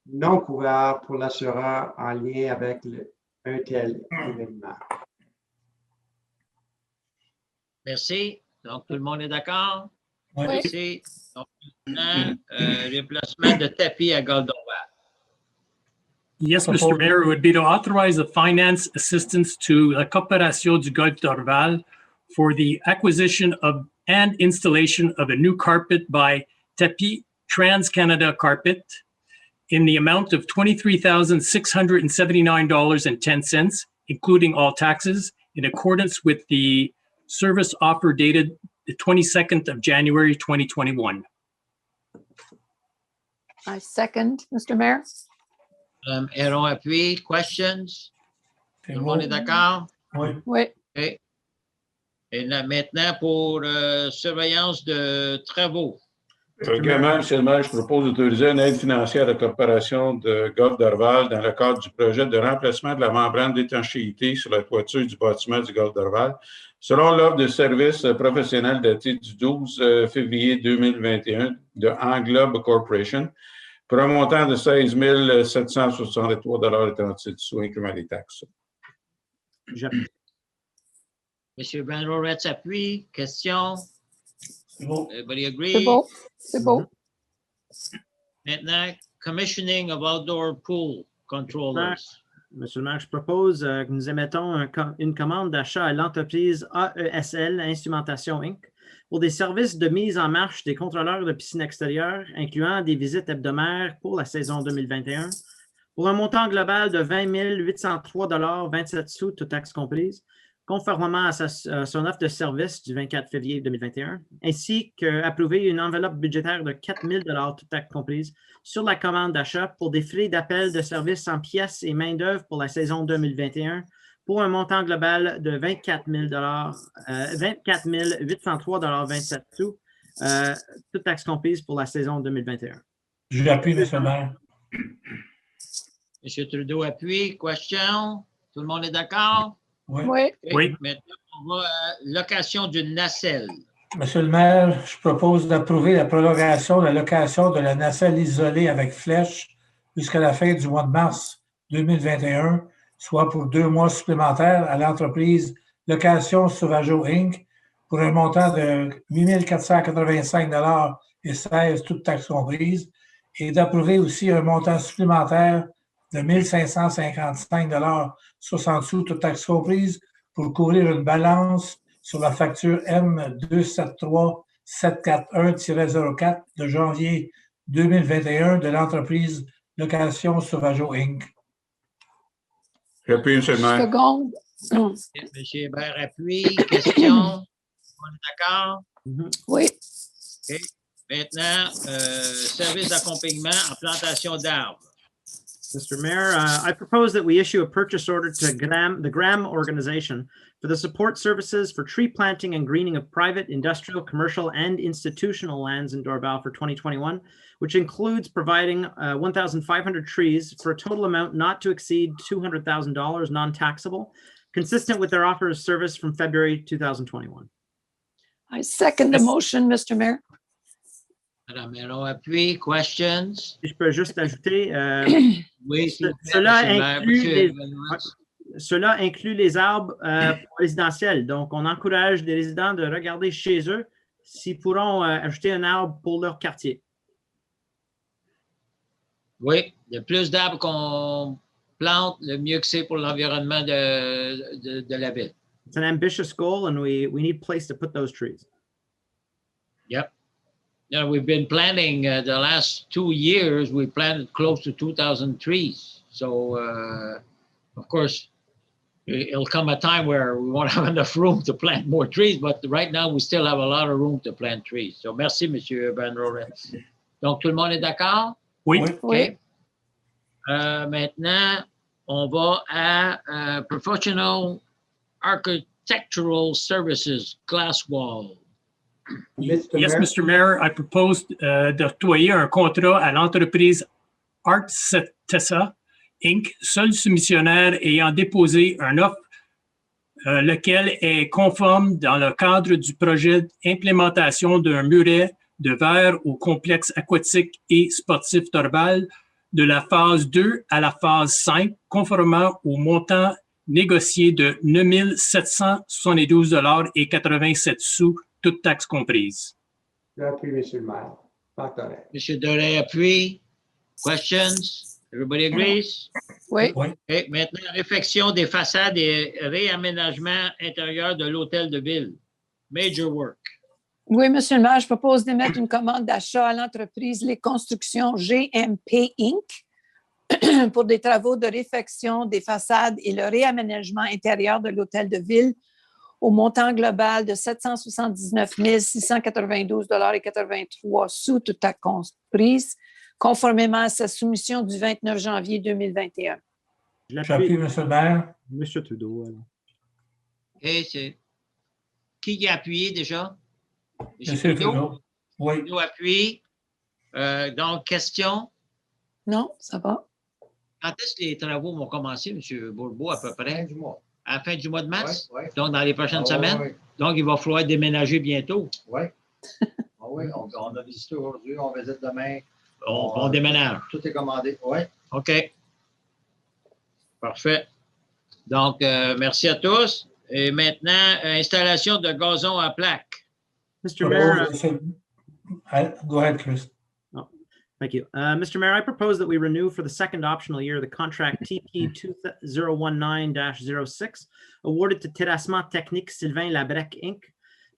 non couverts pour l'assureur en lien avec un tel événement.
Merci. Donc, tout le monde est d'accord?
Oui.
Merci. Donc, maintenant, remplacement de tapis à Goldorval.
Yes, Mr. Mayor, it would be to authorize the finance assistance to La Coopération du Golfe d'Orval for the acquisition of and installation of a new carpet by Tapis Trans-Canada Carpet in the amount of $23,679.10, including all taxes, in accordance with the service offer dated the 22nd of January, 2021.
I second, Mr. Mayor.
Héron appuie. Questions? Tout le monde est d'accord?
Oui.
Oui.
Okay. Et là, maintenant, pour surveillance de travaux.
Également, M. le maire, je propose d'autoriser une aide financière à la Corporation de Golfe d'Orval dans le cadre du projet de remplacement de la membrane d'étanchéité sur la toiture du bâtiment du Golfe d'Orval, selon l'offre de service professionnel datée du 12 février 2021 de Englobe Corporation, pour un montant de 16 763,37 $, incluant les taxes.
J'appuie.
M. Van-Roretz appuie. Question?
C'est bon.
Everybody agree?
C'est beau. C'est beau.
Maintenant, commissioning of outdoor pool controllers.
Monsieur le maire, je propose que nous émettons une commande d'achat à l'entreprise AESL Instrumentation Inc. pour des services de mise en marche des contrôleurs de piscine extérieure, incluant des visites hebdomadaires pour la saison 2021, pour un montant global de 20 803,27 $, toutes taxes comprises, conformément à son offre de service du 24 février 2021, ainsi qu'approuver une enveloppe budgétaire de 4 000 $, toutes taxes comprises, sur la commande d'achat pour des frais d'appel de services en pièces et main-d'œuvre pour la saison 2021, pour un montant global de 24 803,27 $, toutes taxes comprises pour la saison 2021.
J'appuie, M. le maire.
M. Trudeau appuie. Question? Tout le monde est d'accord?
Oui.
Oui.
Oui.
Maintenant, on va à location d'une nacelle.
Monsieur le maire, je propose d'approuver la prolongation de la location de la nacelle isolée avec flèche jusqu'à la fin du mois de mars 2021, soit pour 2 mois supplémentaires à l'entreprise Location Sauvageau Inc. pour un montant de 8 485,16 $, toutes taxes comprises, et d'approuver aussi un montant supplémentaire de 1 555,60 $, toutes taxes comprises, pour couvrir une balance sur la facture M273741-04 de janvier 2021 de l'entreprise Location Sauvageau Inc.
J'appuie, M. le maire.
Seconde.
M. Hébert appuie. Question? On est d'accord?
Oui.
OK. Maintenant, service d'accompagnement en plantation d'arbres.
Mr. Mayor, I propose that we issue a purchase order to the Graham Organization for the support services for tree planting and greening of private, industrial, commercial, and institutional lands in Dorval for 2021, which includes providing 1,500 trees for a total amount not to exceed $200,000 non-taxable, consistent with their offer of service from February 2021.
I second the motion, Mr. Mayor.
Madame Méron appuie. Questions?
Si je peux juste ajouter,
Oui, s'il vous plaît,
cela inclut les arbres résidentiels. Donc, on encourage les résidents de regarder chez eux s'ils pourront ajouter un arbre pour leur quartier.
Oui, le plus d'arbres qu'on plante, le mieux que c'est pour l'environnement de la ville.
It's an ambitious goal, and we need a place to put those trees.
Yep. You know, we've been planting the last 2 years, we planted close to 2,000 trees. So, of course, it'll come a time where we won't have enough room to plant more trees, but right now we still have a lot of room to plant trees. So, merci, M. Van Roretz. Donc, tout le monde est d'accord?
Oui.
OK. Maintenant, on va à Professional Architectural Services, Glass Wall.
Yes, Mr. Mayor, I proposed d'octroyer un contrat à l'entreprise Artesa Inc., seul soumissionnaire ayant déposé un offre, lequel est conforme dans le cadre du projet d'implémentation d'un muret de verre au complexe aquatique et sportif Dorval de la phase 2 à la phase 5, conformément au montant négocié de 9 772,87 $, toutes taxes comprises.
J'appuie, M. le maire. Marc Doré.
M. Doré appuie. Questions? Everybody agrees?
Oui.
Okay. Maintenant, réfection des façades et réaménagement intérieur de l'hôtel de ville. Major work.
Oui, Monsieur le maire, je propose d'émettre une commande d'achat à l'entreprise Les Constructions GMP Inc. pour des travaux de réfection des façades et le réaménagement intérieur de l'hôtel de ville au montant global de 779 692,83 $, toutes taxes comprises, conformément à sa soumission du 29 janvier 2021.
J'appuie, M. le maire.
M. Trudeau.
Et c'est qui a appuyé déjà?
M. Trudeau. Oui.
Trudeau appuie. Donc, question.
Non, ça va.
Quand est-ce que les travaux vont commencer, M. Bourbeau, à peu près?
Fin du mois.
À la fin du mois de mars?
Oui, oui.
Donc, dans les prochaines
Ah,
semaines?
oui, oui.
Donc, il va falloir déménager bientôt.
Oui. Ah, oui, on a visité aujourd'hui, on visite demain.
On déménage.
Tout est commandé, oui.
OK. Parfait. Donc, merci à tous. Et maintenant, installation de gazon à plaque.
Mr. Mayor.
Go ahead, Chris.
Oh, thank you. Mr. Mayor, I propose that we renew for the second optional year the contract TP 2019-06 awarded to Terrassement Technique Sylvain Labrec, Inc.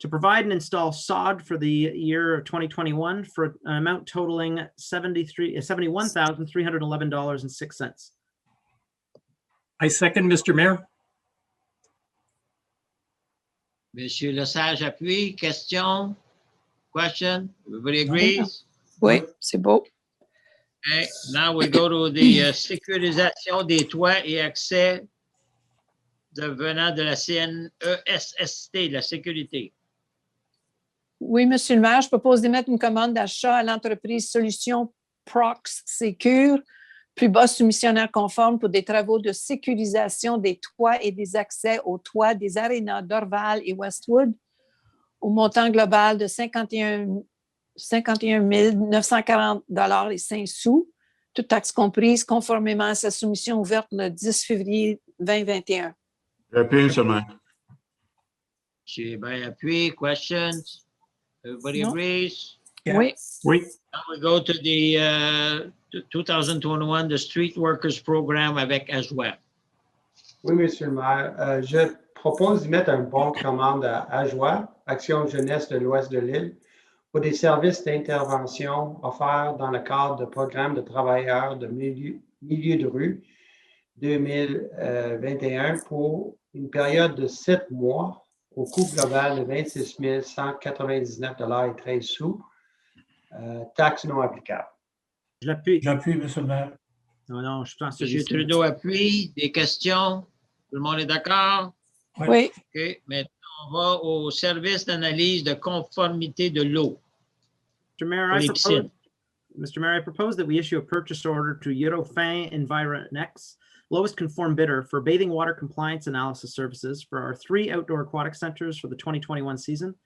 to provide and install sod for the year 2021 for an amount totaling $71,311.06.
I second, Mr. Mayor.
Monsieur Lesage appuie. Question? Question? Everybody agrees?
Oui, c'est beau.
Okay. Now we go to the sécurisation des toits et accès venant de la CNESST, la sécurité.
Oui, Monsieur le maire, je propose d'émettre une commande d'achat à l'entreprise Solutions Prox Secure, plus bas soumissionnaire conforme pour des travaux de sécurisation des toits et des accès aux toits des arénas d'Orval et Westwood, au montant global de 51 940 $ et 5 sous, toutes taxes comprises, conformément à sa soumission ouverte le 10 février 2021.
J'appuie seulement.
J'ai bien appuyé. Questions? Everybody agrees?
Yeah.
Oui.
Oui.
Now we go to the 2021, the Street Workers Program avec AJOA.
Oui, Monsieur le maire. Je propose d'y mettre un bon de commande à AJOA, Action Jeunesse de l'Ouest de l'île, pour des services d'intervention offerts dans le cadre du programme de travailleurs de milieu de rue 2021 pour une période de 7 mois au coût global de 26 199 $ et 13 sous, taxes non applicables.
Je l'appuie.
J'appuie, Monsieur le maire.
Non, je pense que
M. Trudeau appuie. Des questions? Tout le monde est d'accord?
Oui.
OK. Maintenant, on va au service d'analyse de conformité de l'eau.
Mr. Mayor, I propose that we issue a purchase order to Eurofin Environex, lowest conform bidder for bathing water compliance analysis services for our 3 outdoor aquatic centers for the 2021 season,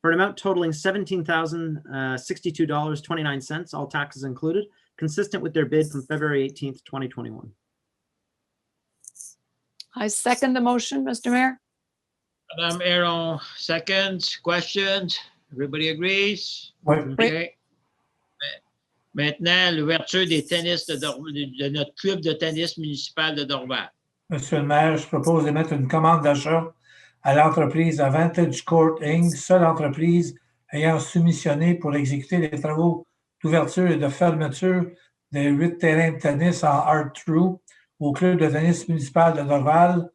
for an amount totaling $17,062.29, all taxes included, consistent with their bid from February 18th, 2021.
I second the motion, Mr. Mayor.
Madame Aaron, seconds. Questions? Everybody agrees?
Oui.
OK. Maintenant, l'ouverture des tennis de notre club de tennis municipal de Dorval.
Monsieur le maire, je propose d'émettre une commande d'achat à l'entreprise Advantage Court Inc., seule entreprise ayant soumissionné pour exécuter les travaux d'ouverture et de fermeture des 8 terrains de tennis en Art True au club de tennis municipal de Dorval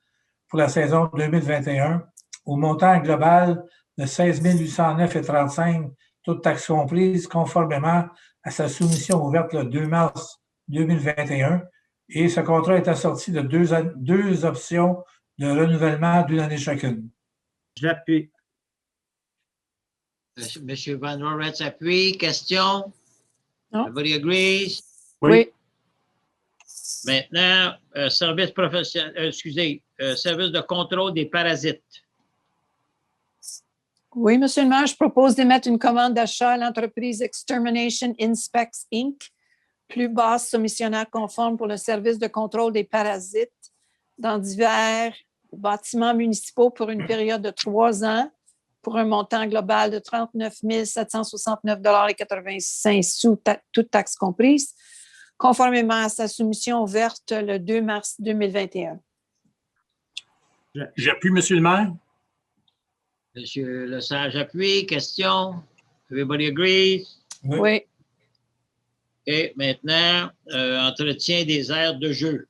pour la saison 2021, au montant global de 16 809,35 $, toutes taxes comprises, conformément à sa soumission ouverte le 2 mars 2021. Et ce contrat est assorti de deux options de renouvellement d'une année chacune.
Je l'appuie.
Monsieur Van Roretz appuie. Question?
Non.
Everybody agrees?
Oui.
Maintenant, service professionnel, service de contrôle des parasites.
Oui, Monsieur le maire, je propose d'émettre une commande d'achat à l'entreprise Extermination Inspects Inc., plus basse soumissionnaire conforme pour le service de contrôle des parasites dans divers bâtiments municipaux pour une période de 3 ans pour un montant global de 39 769 $ et 85 sous, toutes taxes comprises, conformément à sa soumission ouverte le 2 mars 2021.
J'appuie, Monsieur le maire.
Monsieur Lesage appuie. Question? Everybody agrees?
Oui.
OK. Maintenant, entretien des aires de jeu.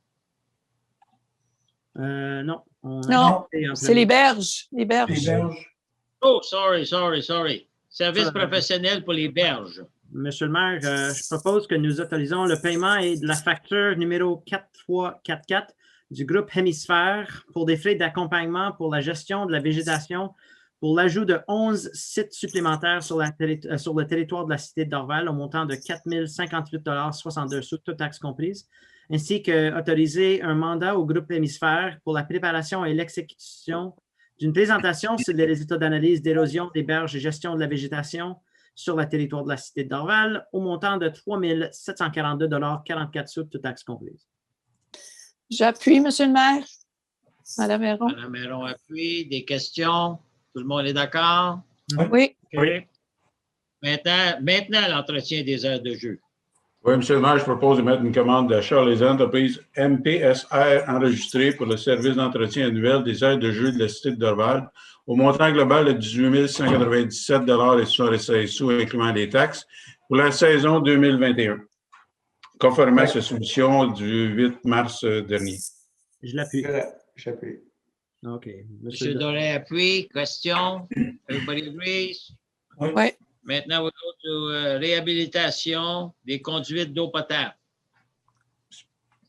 Non.
Non, c'est les berges. Les berges.
Les berges.
Oh, sorry. Service professionnel pour les berges.
Monsieur le maire, je propose que nous autorisons le paiement de la facture numéro 4344 du groupe Hémisphère pour des frais d'accompagnement pour la gestion de la végétation pour l'ajout de 11 sites supplémentaires sur le territoire de la cité de Dorval au montant de 4 058,62 toutes taxes comprises, ainsi qu'autoriser un mandat au groupe Hémisphère pour la préparation et l'exécution d'une présentation sur les résultats d'analyse d'érosion des berges et gestion de la végétation sur le territoire de la cité de Dorval au montant de 3 742,44 toutes taxes comprises.
J'appuie, Monsieur le maire. Madame Héron.
Madame Héron appuie. Des questions? Tout le monde est d'accord?
Oui.
OK.
Oui.
Maintenant, l'entretien des heures de jeu.
Oui, M. le maire, je propose de mettre une commande d'achat les entreprises MPSR enregistrées pour le service d'entretien annuel des aires de jeu de la cité de Dorval au montant global de 18 197,76 incluant les taxes pour la saison 2021, conformément à cette solution du 8 mars dernier.
Je l'appuie.
J'appuie.
OK.
Monsieur Doré appuie. Question? Everybody agrees?
Oui.
Maintenant, on go to réhabilitation des conduites d'eau potable.
Je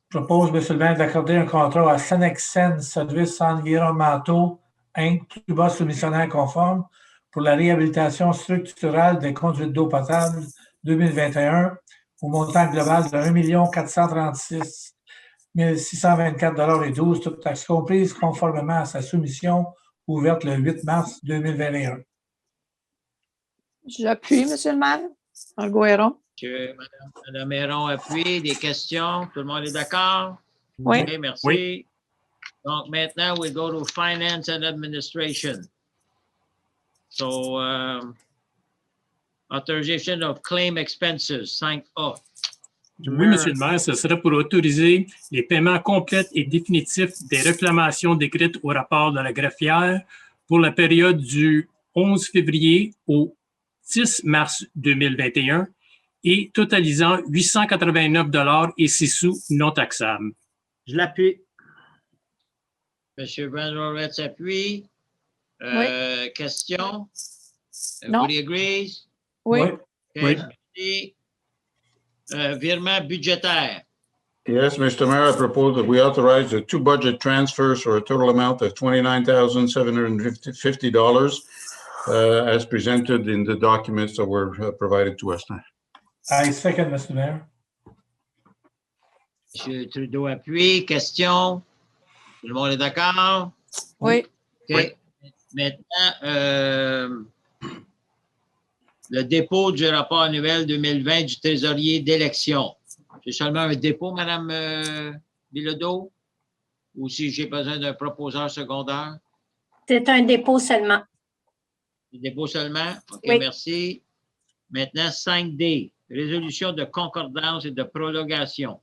propose, M. le maire, d'accorder un contrat à Senexen Services environnementaux, Inc., plus bas soumissionnaire conforme, pour la réhabilitation structurale des conduites d'eau potable 2021 au montant global de 1 436 624,12 toutes taxes comprises, conformément à sa soumission ouverte le 8 mars 2021.
J'appuie, Monsieur le maire. Margot Héron.
Madame Héron appuie. Des questions? Tout le monde est d'accord?
Oui.
OK, merci.
Oui.
Donc, maintenant, we go to Finance and Administration. So, authorization of claim expenses, 5A.
Oui, Monsieur le maire, ce serait pour autoriser les paiements complets et définitifs des réclamations décrites au rapport de la greffière pour la période du 11 février au 10 mars 2021 et totalisant 889 et 6 sous non taxables.
Je l'appuie.
Monsieur Van appuie.
Oui.
Question?
Non.
Everybody agrees?
Oui.
Okay,
Oui.
merci. Virement budgétaire.
Yes, Mr. Mayor, I propose that we authorize the 2 budget transfers for a total amount of $29,750 as presented in the documents that were provided to us.
I second, Mr. Mayor.
Monsieur Trudeau appuie. Question? Tout le monde est d'accord?
Oui.
OK.
Oui.
Maintenant, le dépôt du rapport annuel 2020 du trésorier d'élection. C'est seulement un dépôt, Mme Bilodeau? Ou si j'ai besoin d'un proposeur secondaire?
C'est un dépôt seulement.
Un dépôt seulement? OK,
Oui.
merci. Maintenant, 5D, résolution de concordance et de prolongation.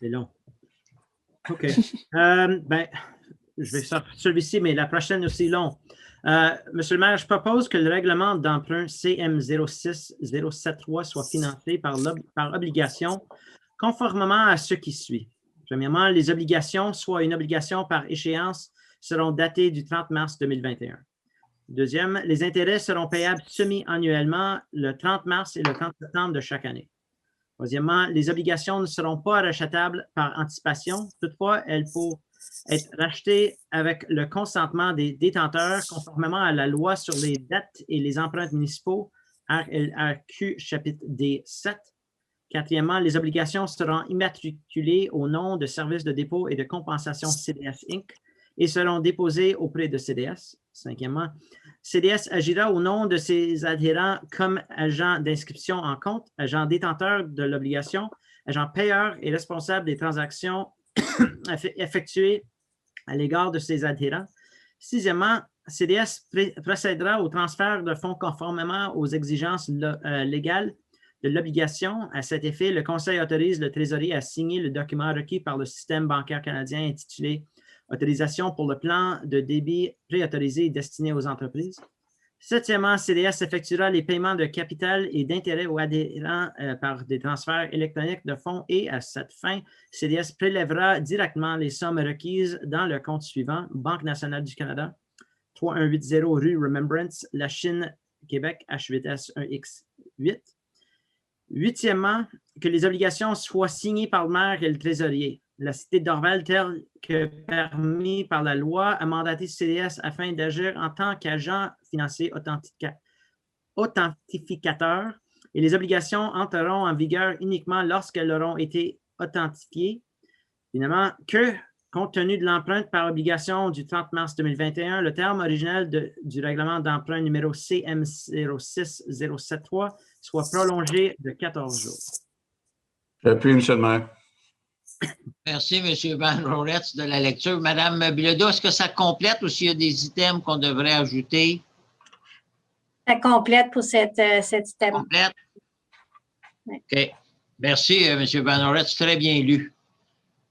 C'est long. OK. Je vais faire celui-ci, mais la prochaine aussi long. Monsieur le maire, je propose que le règlement d'emprunt CM06073 soit financé par obligation, conformément à ce qui suit. Premièrement, les obligations, soit une obligation par échéance, seront datées du 30 mars 2021. Deuxième, les intérêts seront payables semi-annuellement le 30 mars et le 30 septembre de chaque année. Troisièmement, les obligations ne seront pas rachetables par anticipation. Toutefois, elles pourront être rachetées avec le consentement des détenteurs conformément à la loi sur les dettes et les emprunts municipaux, RLRQ chapitre D7. Quatrièmement, les obligations seront immatriculées au nom de Services de dépôt et de compensation CDS Inc. et seront déposées auprès de CDS. Cinquièmement, CDS agira au nom de ses adhérents comme agent d'inscription en compte, agent détenteur de l'obligation, agent payeur et responsable des transactions effectuées à l'égard de ses adhérents. Sixièmement, CDS procédera au transfert de fonds conformément aux exigences légales de l'obligation. À cet effet, le Conseil autorise le trésorier à signer le document requis par le système bancaire canadien intitulé « Autorisation pour le plan de débit préautorisé destiné aux entreprises ». Septièmement, CDS effectuera les paiements de capital et d'intérêt aux adhérents par des transferts électroniques de fonds et, à cette fin, CDS prélèvera directement les sommes requises dans le compte suivant, Banque nationale du Canada, 3180 rue Remembrance, La Chine, Québec, H8S 1X8. Huitièmement, que les obligations soient signées par le maire et le trésorier. la cité d'Orval tel que permis par la loi a mandaté CDS afin d'agir en tant qu'agent financier authentificateur et les obligations entreront en vigueur uniquement lorsqu'elles auront été authentifiées. Finalement, que, compte tenu de l'empreinte par obligation du 30 mars 2021, le terme originel du règlement d'emprunt numéro CM06073 soit prolongé de 14 jours.
J'appuie, M. le maire.
Merci, M. Van Roretz, de la lecture. Madame Bilodeau, est-ce que ça complète ou s'il y a des items qu'on devrait ajouter?
Ça complète pour cet item.
Complète? OK. Merci, M. Van Roretz, très bien lu.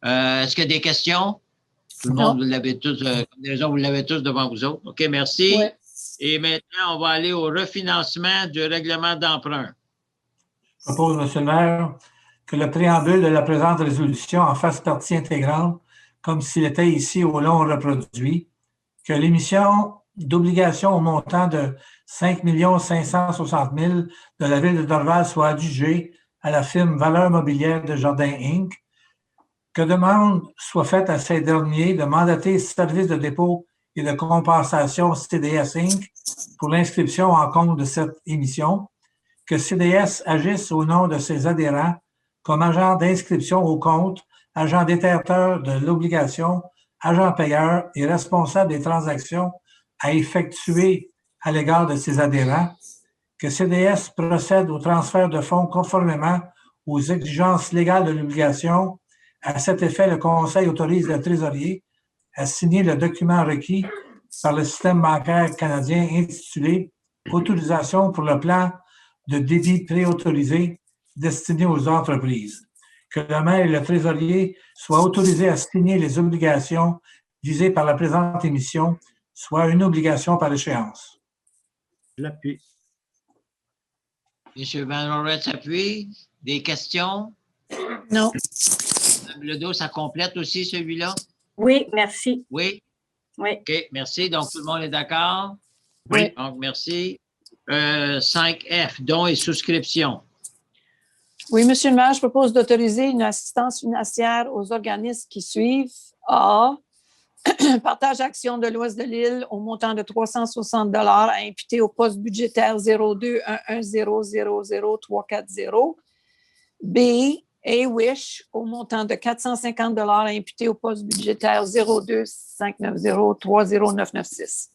Est-ce qu'il y a des questions? Tout le monde, vous l'avez tous, vous l'avez tous devant vous autres. OK, merci.
Ouais.
Et maintenant, on va aller au refinancement du règlement d'emprunt.
Je propose, M. le maire, que le préambule de la présente résolution en fasse partie intégrante, comme s'il était ici au long reproduit, que l'émission d'obligations au montant de 5 560 000 de la ville de Dorval soit adjugée à la firme Valeurs mobilières de Jardin Inc., que demande soit faite à ces derniers de mandater Service de dépôt et de compensation CDS Inc. pour l'inscription en compte de cette émission, que CDS agisse au nom de ses adhérents comme agent d'inscription au compte, agent détenteur de l'obligation, agent payeur et responsable des transactions à effectuer à l'égard de ses adhérents, que CDS procède au transfert de fonds conformément aux exigences légales de l'obligation. À cet effet, le Conseil autorise le trésorier à signer le document requis par le système bancaire canadien intitulé « Autorisation pour le plan de débit préautorisé destiné aux entreprises ». Que le maire et le trésorier soient autorisés à signer les obligations visées par la présente émission, soit une obligation par échéance.
Je l'appuie.
M. Van Roretz appuie. Des questions?
Non.
Mme Bilodeau, ça complète aussi celui-là?
Oui, merci.
Oui?
Oui.
OK, merci. Donc, tout le monde est d'accord?
Oui.
Donc, merci. 5F, dons et souscriptions.
Oui, Monsieur le maire, je propose d'autoriser une assistance financière aux organismes qui suivent. A. Partage action de l'Ouest de l'île au montant de 360 $ à imputer au poste budgétaire 02 1100 340. B. A-Wish au montant de 450 $ à imputer au poste budgétaire 02 590 30996.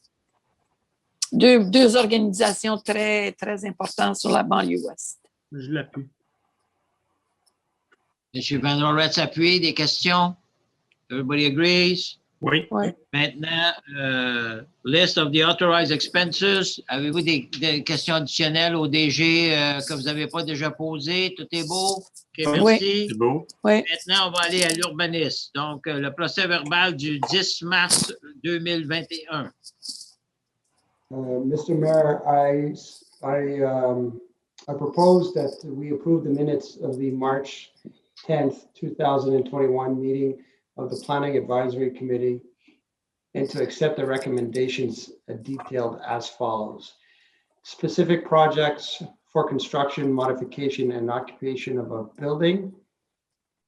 Deux organisations très, très importantes sur la banlieue ouest.
Je l'appuie.
M. Van Roretz appuie. Des questions? Everybody agrees?
Oui.
Oui.
Maintenant, list of the authorized expenses. Avez-vous des questions additionnelles au DG que vous n'avez pas déjà posées? Tout est beau? OK, merci.
C'est beau.
Oui.
Maintenant, on va aller à l'urbanisme. Donc, le procès verbal du 10 mars 2021.
Mr. Mayor, I propose that we approve the minutes of the March 10th, 2021 meeting of the Planning Advisory Committee and to accept the recommendations detailed as follows. Specific projects for construction, modification, and occupation of a building.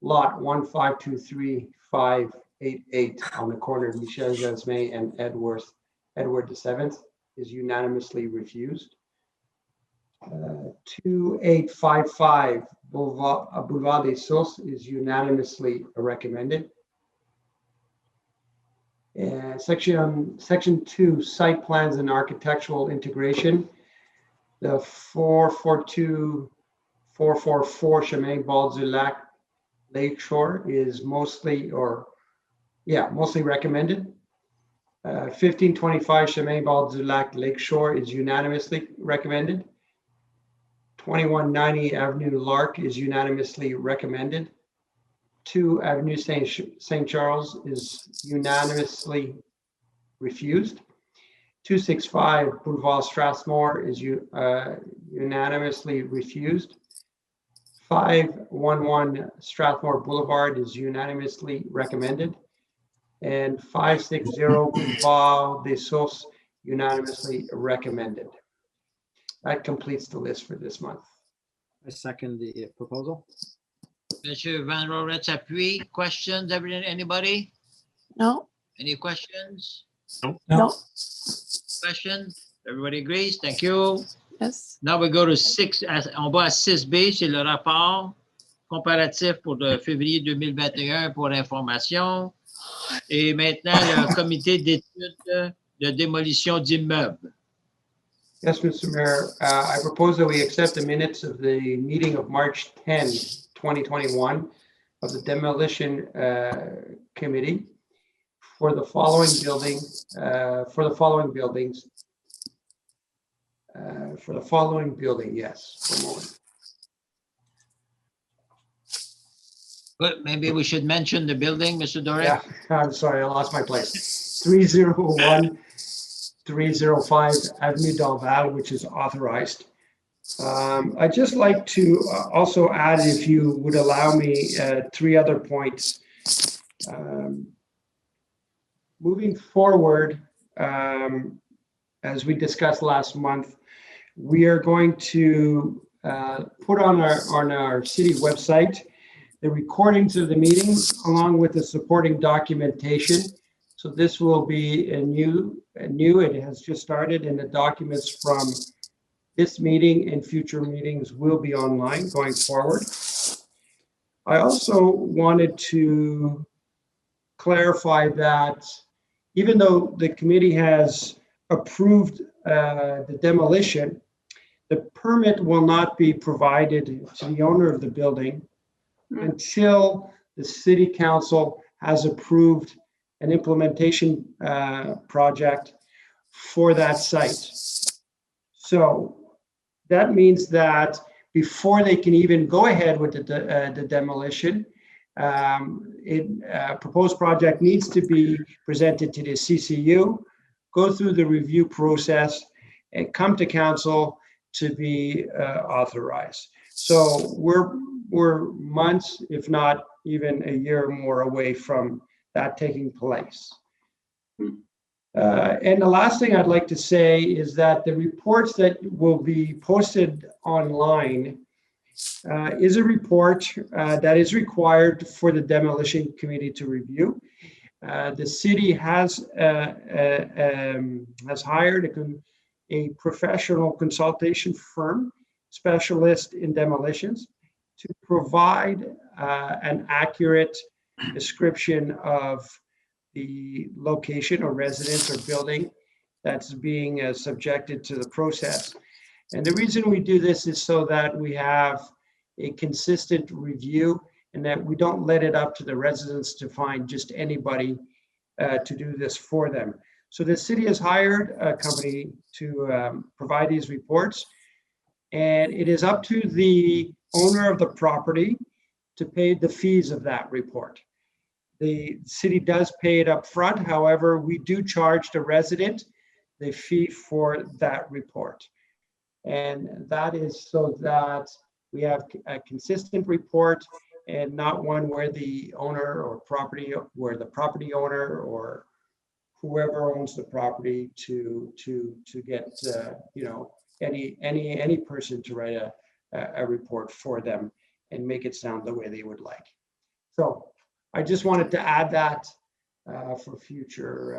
Lot 1523588 on the corner of Michel Jasmin and Edward VII is unanimously refused. 2855 Boulevard des Sources is unanimously recommended. Section 2, site plans and architectural integration. The 442444 Chemin Bord du Lac Lakeshore is mostly recommended. 1525 Chemin Bord du Lac Lakeshore is unanimously recommended. 2190 Avenue Lark is unanimously recommended. 2 Avenue St. Charles is unanimously refused. 265 Boulevard Strathmore is unanimously refused. 511 Strathmore Boulevard is unanimously recommended. And 560 Boulevard des Sources unanimously recommended. That completes the list for this month.
I second the proposal.
Monsieur Van Roretz appuie. Questions, anybody?
No?
Any questions?
No.
Questions? Everybody agrees? Thank you.
Yes.
Now we go to 6, on va à 6B, c'est le rapport comparatif pour le février 2021 pour information. Et maintenant, le comité d'études de démolition d'immeubles.
Yes, Mr. Mayor, I propose that we accept the minutes of the meeting of March 10, 2021 of the Demolition Committee for the following buildings. Yes. One moment.
Good. Maybe we should mention the building, Mr. Doré.
Yeah, I'm sorry, I lost my place. 301 305 Avenue d'Orval, which is authorized. I'd just like to also add, if you would allow me, 3 other points. Moving forward, as we discussed last month, we are going to put on our city website the recordings of the meetings along with the supporting documentation. So this will be a new, it has just started, and the documents from this meeting and future meetings will be online going forward. I also wanted to clarify that even though the committee has approved the demolition, the permit will not be provided to the owner of the building until the city council has approved an implementation project for that site. So that means that before they can even go ahead with the demolition, proposed project needs to be presented to the CCU, go through the review process, and come to council to be authorized. So we're months, if not even a year more away from that taking place. And the last thing I'd like to say is that the reports that will be posted online is a report that is required for the demolition committee to review. The city has hired a professional consultation firm, specialist in demolitions, to provide an accurate description of the location or residence or building that's being subjected to the process. And the reason we do this is so that we have a consistent review and that we don't let it up to the residents to find just anybody to do this for them. So the city has hired a company to provide these reports, and it is up to the owner of the property to pay the fees of that report. The city does pay it up front. However, we do charge the resident the fee for that report. And that is so that we have a consistent report and not one where the owner or where the property owner or whoever owns the property to get any person to write a report for them and make it sound the way they would like. So I just wanted to add that for future.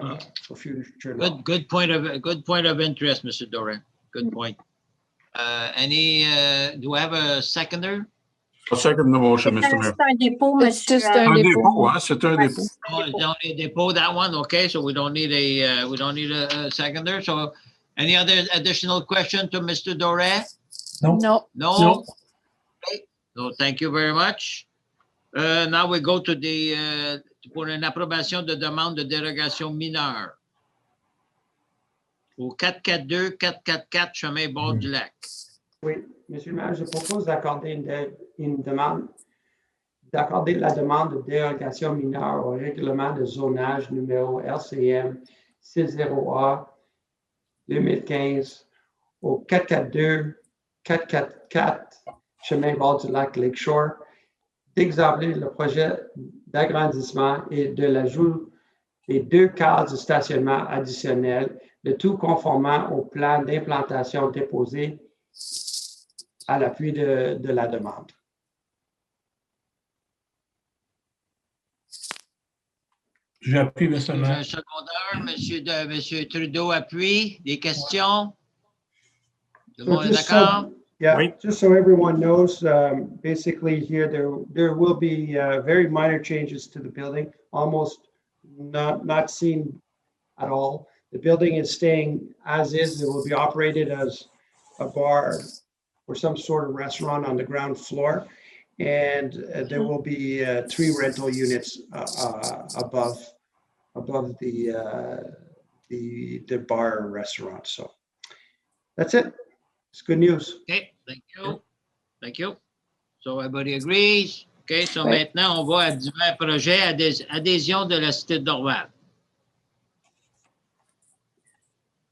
Good point of interest, Mr. Doré. Good point. Do I have a seconder?
I'll second the motion, Mr. Mayor.
C'est un dépôt, monsieur.
C'est un dépôt, hein? C'est un dépôt.
Only a dépôt, that one. Okay, so we don't need a seconder. So, any other additional question to Mr. Doré?
No.
No. Okay. So, thank you very much. Now we go to pour une approbation de demande de dérogation mineure au 442-444 chemin bord du lac.
Oui, Monsieur le maire, je propose d'accorder la demande de dérogation mineure au règlement de zonage numéro LCM 60A 2015 au 442-444 chemin bord du lac Lakeshore, d'examiner le projet d'agrandissement et de l'ajout des 2 cases de stationnement additionnelles, le tout conformant au plan d'implantation déposé à l'appui de la demande.
J'appuie,
Est-ce que j'ai
monsieur.
un secondeur? Monsieur Trudeau appuie. Des questions? Tout le
So
monde est
just
d'accord?
yeah,
Right.
just so everyone knows, basically here, there will be very minor changes to the building, almost not seen at all. The building is staying as is. It will be operated as a bar or some sort of restaurant on the ground floor. And there will be 3 rental units above the bar and restaurant. So that's it. It's good news.
OK, thank you. Thank you. So everybody agrees? OK, so
Oui.
maintenant, on va à divers projets, adhésion de la cité d'Orval.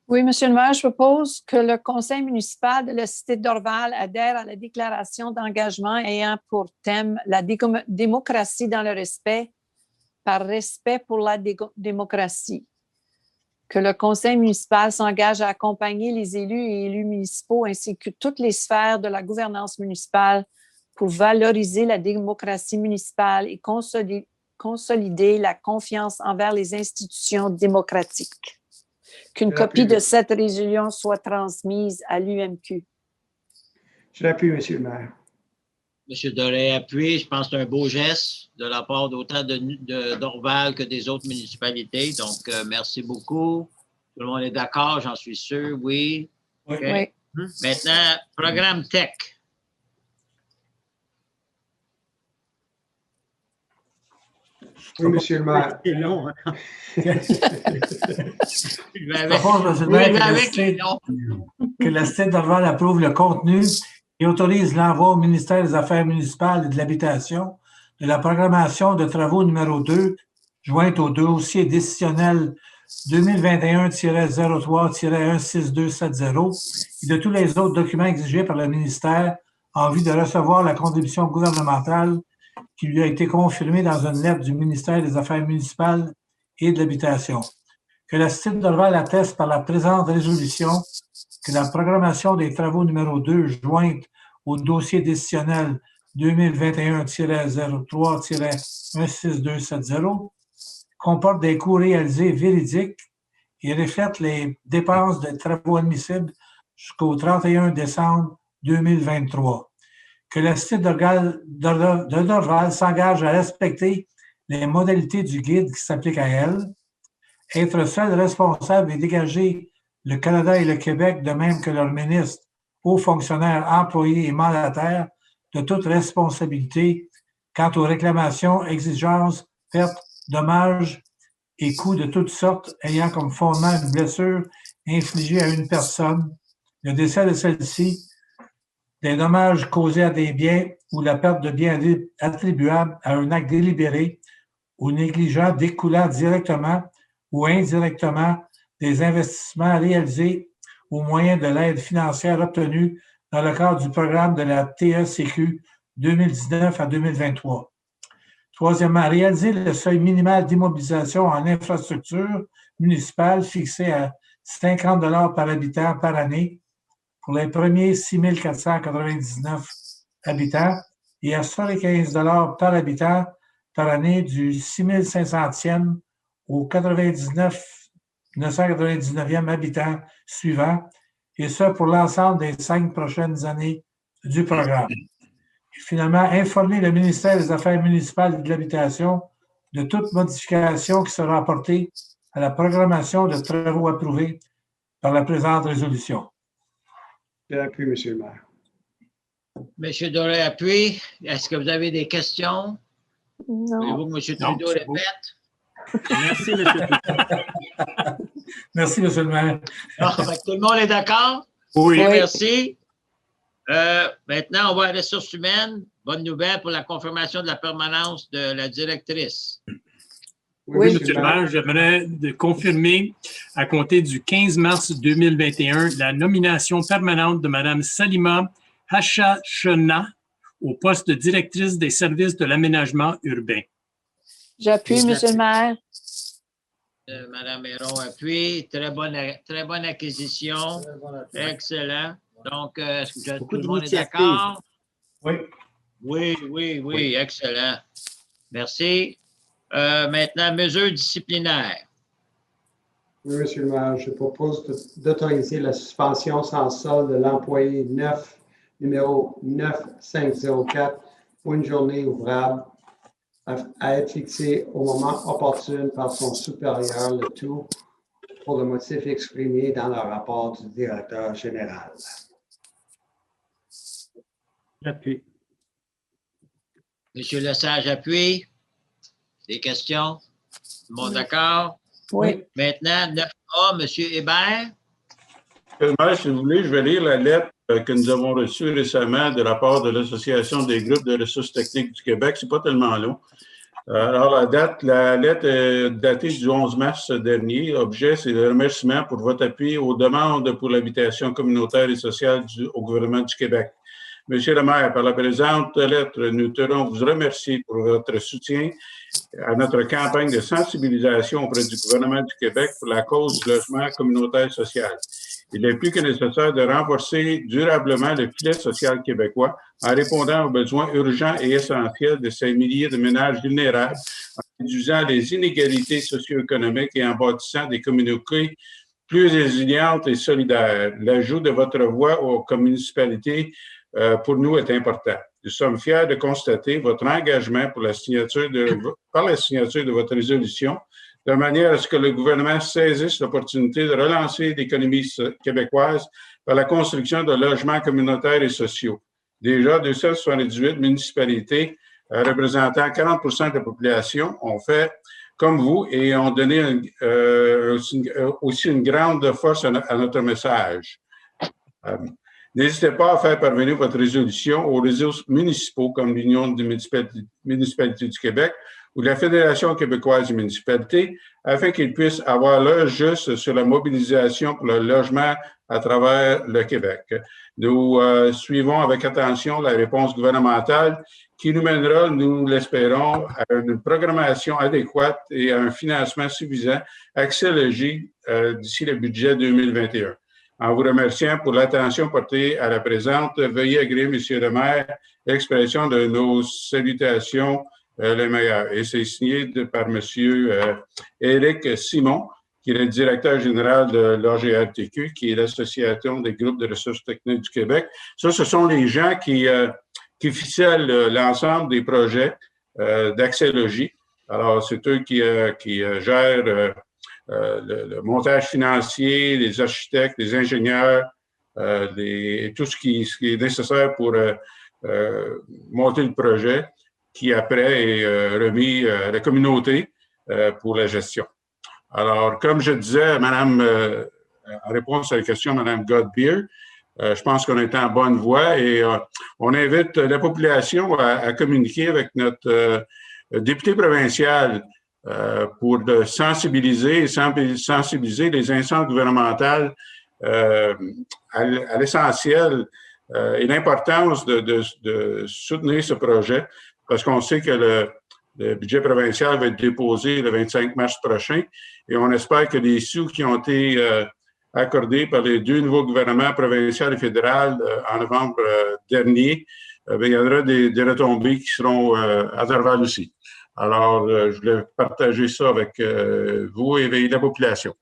Oui, Monsieur le maire, je propose que le conseil municipal de la cité d'Orval adhère à la déclaration d'engagement ayant pour thème la démocratie dans le respect, par respect pour la démocratie. Que le conseil municipal s'engage à accompagner les élus et élus municipaux ainsi que toutes les sphères de la gouvernance municipale pour valoriser la démocratie municipale et consolider la confiance envers les institutions démocratiques. Qu'une copie de cette résolution soit transmise à l'UMQ.
Je l'appuie, monsieur le maire.
Monsieur Doré appuie. Je pense que c'est un beau geste de la part d'autant d'Orval que des autres municipalités. Donc, merci beaucoup. Tout le monde est d'accord, j'en suis sûr. Oui.
Oui.
Okay.
Oui.
Maintenant, programme tech.
Oui, monsieur le maire.
C'est long, hein?
Je propose, monsieur le maire, que la cité d'Orval approuve le contenu et autorise l'envoi au ministère des Affaires municipales et de l'Habitation de la programmation de travaux numéro 2, jointe au dossier décisionnel 2021-03-16270 et de tous les autres documents exigés par le ministère en vue de recevoir la contribution gouvernementale qui lui a été confirmée dans une lettre du ministère des Affaires municipales et de l'Habitation. Que la cité d'Orval atteste par la présente résolution que la programmation des travaux numéro 2 jointe au dossier décisionnel 2021-03-16270 comporte des coûts réalisés véridiques et reflète les dépenses de travaux admissibles jusqu'au 31 décembre 2023. Que la cité d'Orval s'engage à respecter les modalités du guide qui s'appliquent à elle, être seul responsable et dégager le Canada et le Québec, de même que leurs ministres, hauts fonctionnaires, employés et mandataires, de toute responsabilité quant aux réclamations, exigences, pertes, dommages et coûts de toutes sortes ayant comme fondement une blessure infligée à une personne, le décès de celle-ci, des dommages causés à des biens ou la perte de biens attribuables à un acte délibéré ou négligent découlant directement ou indirectement des investissements réalisés au moyen de l'aide financière obtenue dans le cadre du programme de la TSCQ 2019 à 2023. Troisièmement, réaliser le seuil minimal d'immobilisation en infrastructure municipale fixé à 50 $ par habitant par année pour les premiers 6 499 habitants et à 75 $ par habitant par année du 6 500e au 999e habitant suivant, et ce pour l'ensemble des 5 prochaines années du programme. Et finalement, informer le ministère des Affaires municipales et de l'Habitation de toute modification qui sera apportée à la programmation de travaux approuvés par la présente résolution.
J'appuie, monsieur le maire.
Monsieur Doré appuie. Est-ce que vous avez des questions?
Non.
Voulez-vous que M. Trudeau répète?
Merci, M. Trudeau.
Merci, M. le maire.
Tout le monde est d'accord?
Oui.
Merci. Maintenant, on va à la ressources humaines. Bonne nouvelle pour la confirmation de la permanence de la directrice.
Oui, M. le maire, j'aimerais confirmer à compter du 15 mars 2021 la nomination permanente de Mme Salima Hachachena au poste de directrice des services de l'aménagement urbain.
J'appuie, M. le maire.
Mme Héron appuie. Très bonne acquisition. Excellent. Donc, est-ce que tout le monde est d'accord?
Oui.
Oui. Excellent. Merci. Maintenant, mesures disciplinaires.
Oui, Monsieur le maire, je propose d'autoriser la suspension sans solde de l'employé numéro 9504 pour une journée ouvrable à être fixée au moment opportun par son supérieur, le tout pour le motif exprimé dans le rapport du directeur général.
J'appuie.
Monsieur Lesage appuie. Des questions? Tout le monde d'accord?
Oui.
Maintenant, 9A, Monsieur Hébert.
Si vous voulez, je vais lire la lettre que nous avons reçue récemment de la part de l'Association des groupes de ressources techniques du Québec. C'est pas tellement long. Alors, la lettre est datée du 11 mars dernier. Objet, c'est le remerciement pour votre appui aux demandes pour l'habitation communautaire et sociale au gouvernement du Québec. Monsieur le maire, par la présente lettre, nous tenons vous remercier pour votre soutien à notre campagne de sensibilisation auprès du gouvernement du Québec pour la cause du logement communautaire social. Il est plus que nécessaire de renforcer durablement le filet social québécois en répondant aux besoins urgents et essentiels de ces milliers de ménages vulnérables, en réduisant les inégalités socio-économiques et en bâtissant des communautés plus résilientes et solidaires. L'ajout de votre voix aux municipalités pour nous est important. Nous sommes fiers de constater votre engagement par la signature de votre résolution, de manière à ce que le gouvernement saisisse l'opportunité de relancer l'économie québécoise par la construction de logements communautaires et sociaux. Déjà, 278 municipalités représentant 40 de la population ont fait comme vous et ont donné aussi une grande force à notre message. N'hésitez pas à faire parvenir votre résolution aux réseaux municipaux comme l'Union des municipalités du Québec ou la Fédération québécoise des municipalités afin qu'ils puissent avoir l'heure juste sur la mobilisation pour le logement à travers le Québec. Nous suivons avec attention la réponse gouvernementale qui nous mènera, nous l'espérons, à une programmation adéquate et à un financement suffisant accéléré d'ici le budget 2021. En vous remerciant pour l'attention portée à la présente, veuillez agréer, Monsieur le maire, l'expression de nos salutations les meilleures. Et c'est signé par Monsieur Éric Simon, qui est le directeur général de l'AGRTQ, qui est l'Association des groupes de ressources techniques du Québec. Ça, ce sont les gens qui ficellent l'ensemble des projets d'accès-logis. Alors, c'est eux qui gèrent le montage financier, les architectes, les ingénieurs, tout ce qui est nécessaire pour monter le projet, qui après est remis à la communauté pour la gestion. Alors, comme je disais, Madame, en réponse à la question de Mme Godbeer, je pense qu'on est en bonne voie et on invite la population à communiquer avec notre député provincial pour sensibiliser les instances gouvernementales à l'essentiel et l'importance de soutenir ce projet, parce qu'on sait que le budget provincial va être déposé le 25 mars prochain et on espère que les sous qui ont été accordés par les deux nouveaux gouvernements provincial et fédéral en novembre dernier, il y aura des retombées qui seront à Dorval aussi. Alors, je voulais partager ça avec vous et la population.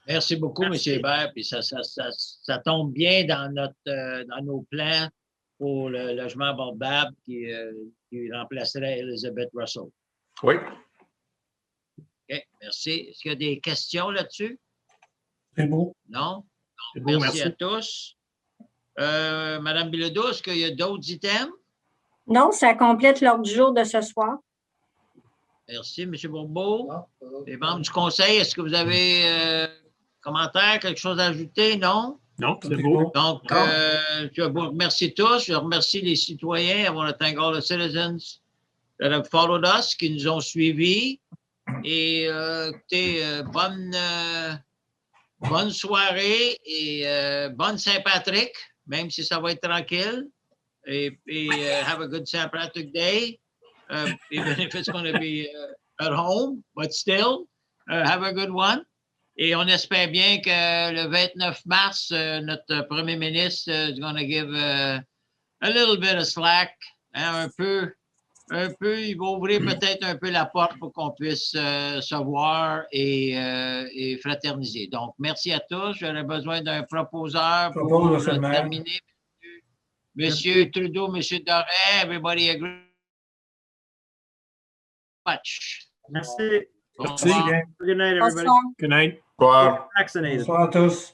Merci beaucoup, M. Hébert. Puis ça tombe bien dans nos plans pour le logement abordable qui remplacerait Elizabeth Russell.
Oui.
OK, merci. Est-ce qu'il y a des questions là-dessus?
C'est beau.
Non?
C'est beau,
Merci à tous. Madame Bilodeau, est-ce qu'il y a d'autres items?
Non, ça complète l'ordre du jour de ce soir.
Merci, M. Bourbeau. Les membres du conseil, est-ce que vous avez commentaires, quelque chose à ajouter? Non?
Non, c'est beau.
Donc, je vous remercie tous. Je remercie les citoyens. I want to thank all the citizens that have followed us, qui nous ont suivis. Et écoutez, bonne soirée et bonne Saint-Patrick, même si ça va être tranquille. Et have a good St. Patrick Day, even if it's going to be at home, but still, have a good one. Et on espère bien que le 29 mars, notre premier ministre is going to give a little bit of slack, hein, un peu un peu, il va ouvrir peut-être un peu la porte pour qu'on puisse se voir et fraterniser. Donc, merci à tous. J'aurais besoin d'un proposeur pour terminer. Monsieur Trudeau, Monsieur Doré, everybody agree? Much.
Merci.
Merci.
Good night, everybody.
Bonsoir.
Good night.
Bonsoir.
Vaccinated.
Bonsoir à tous.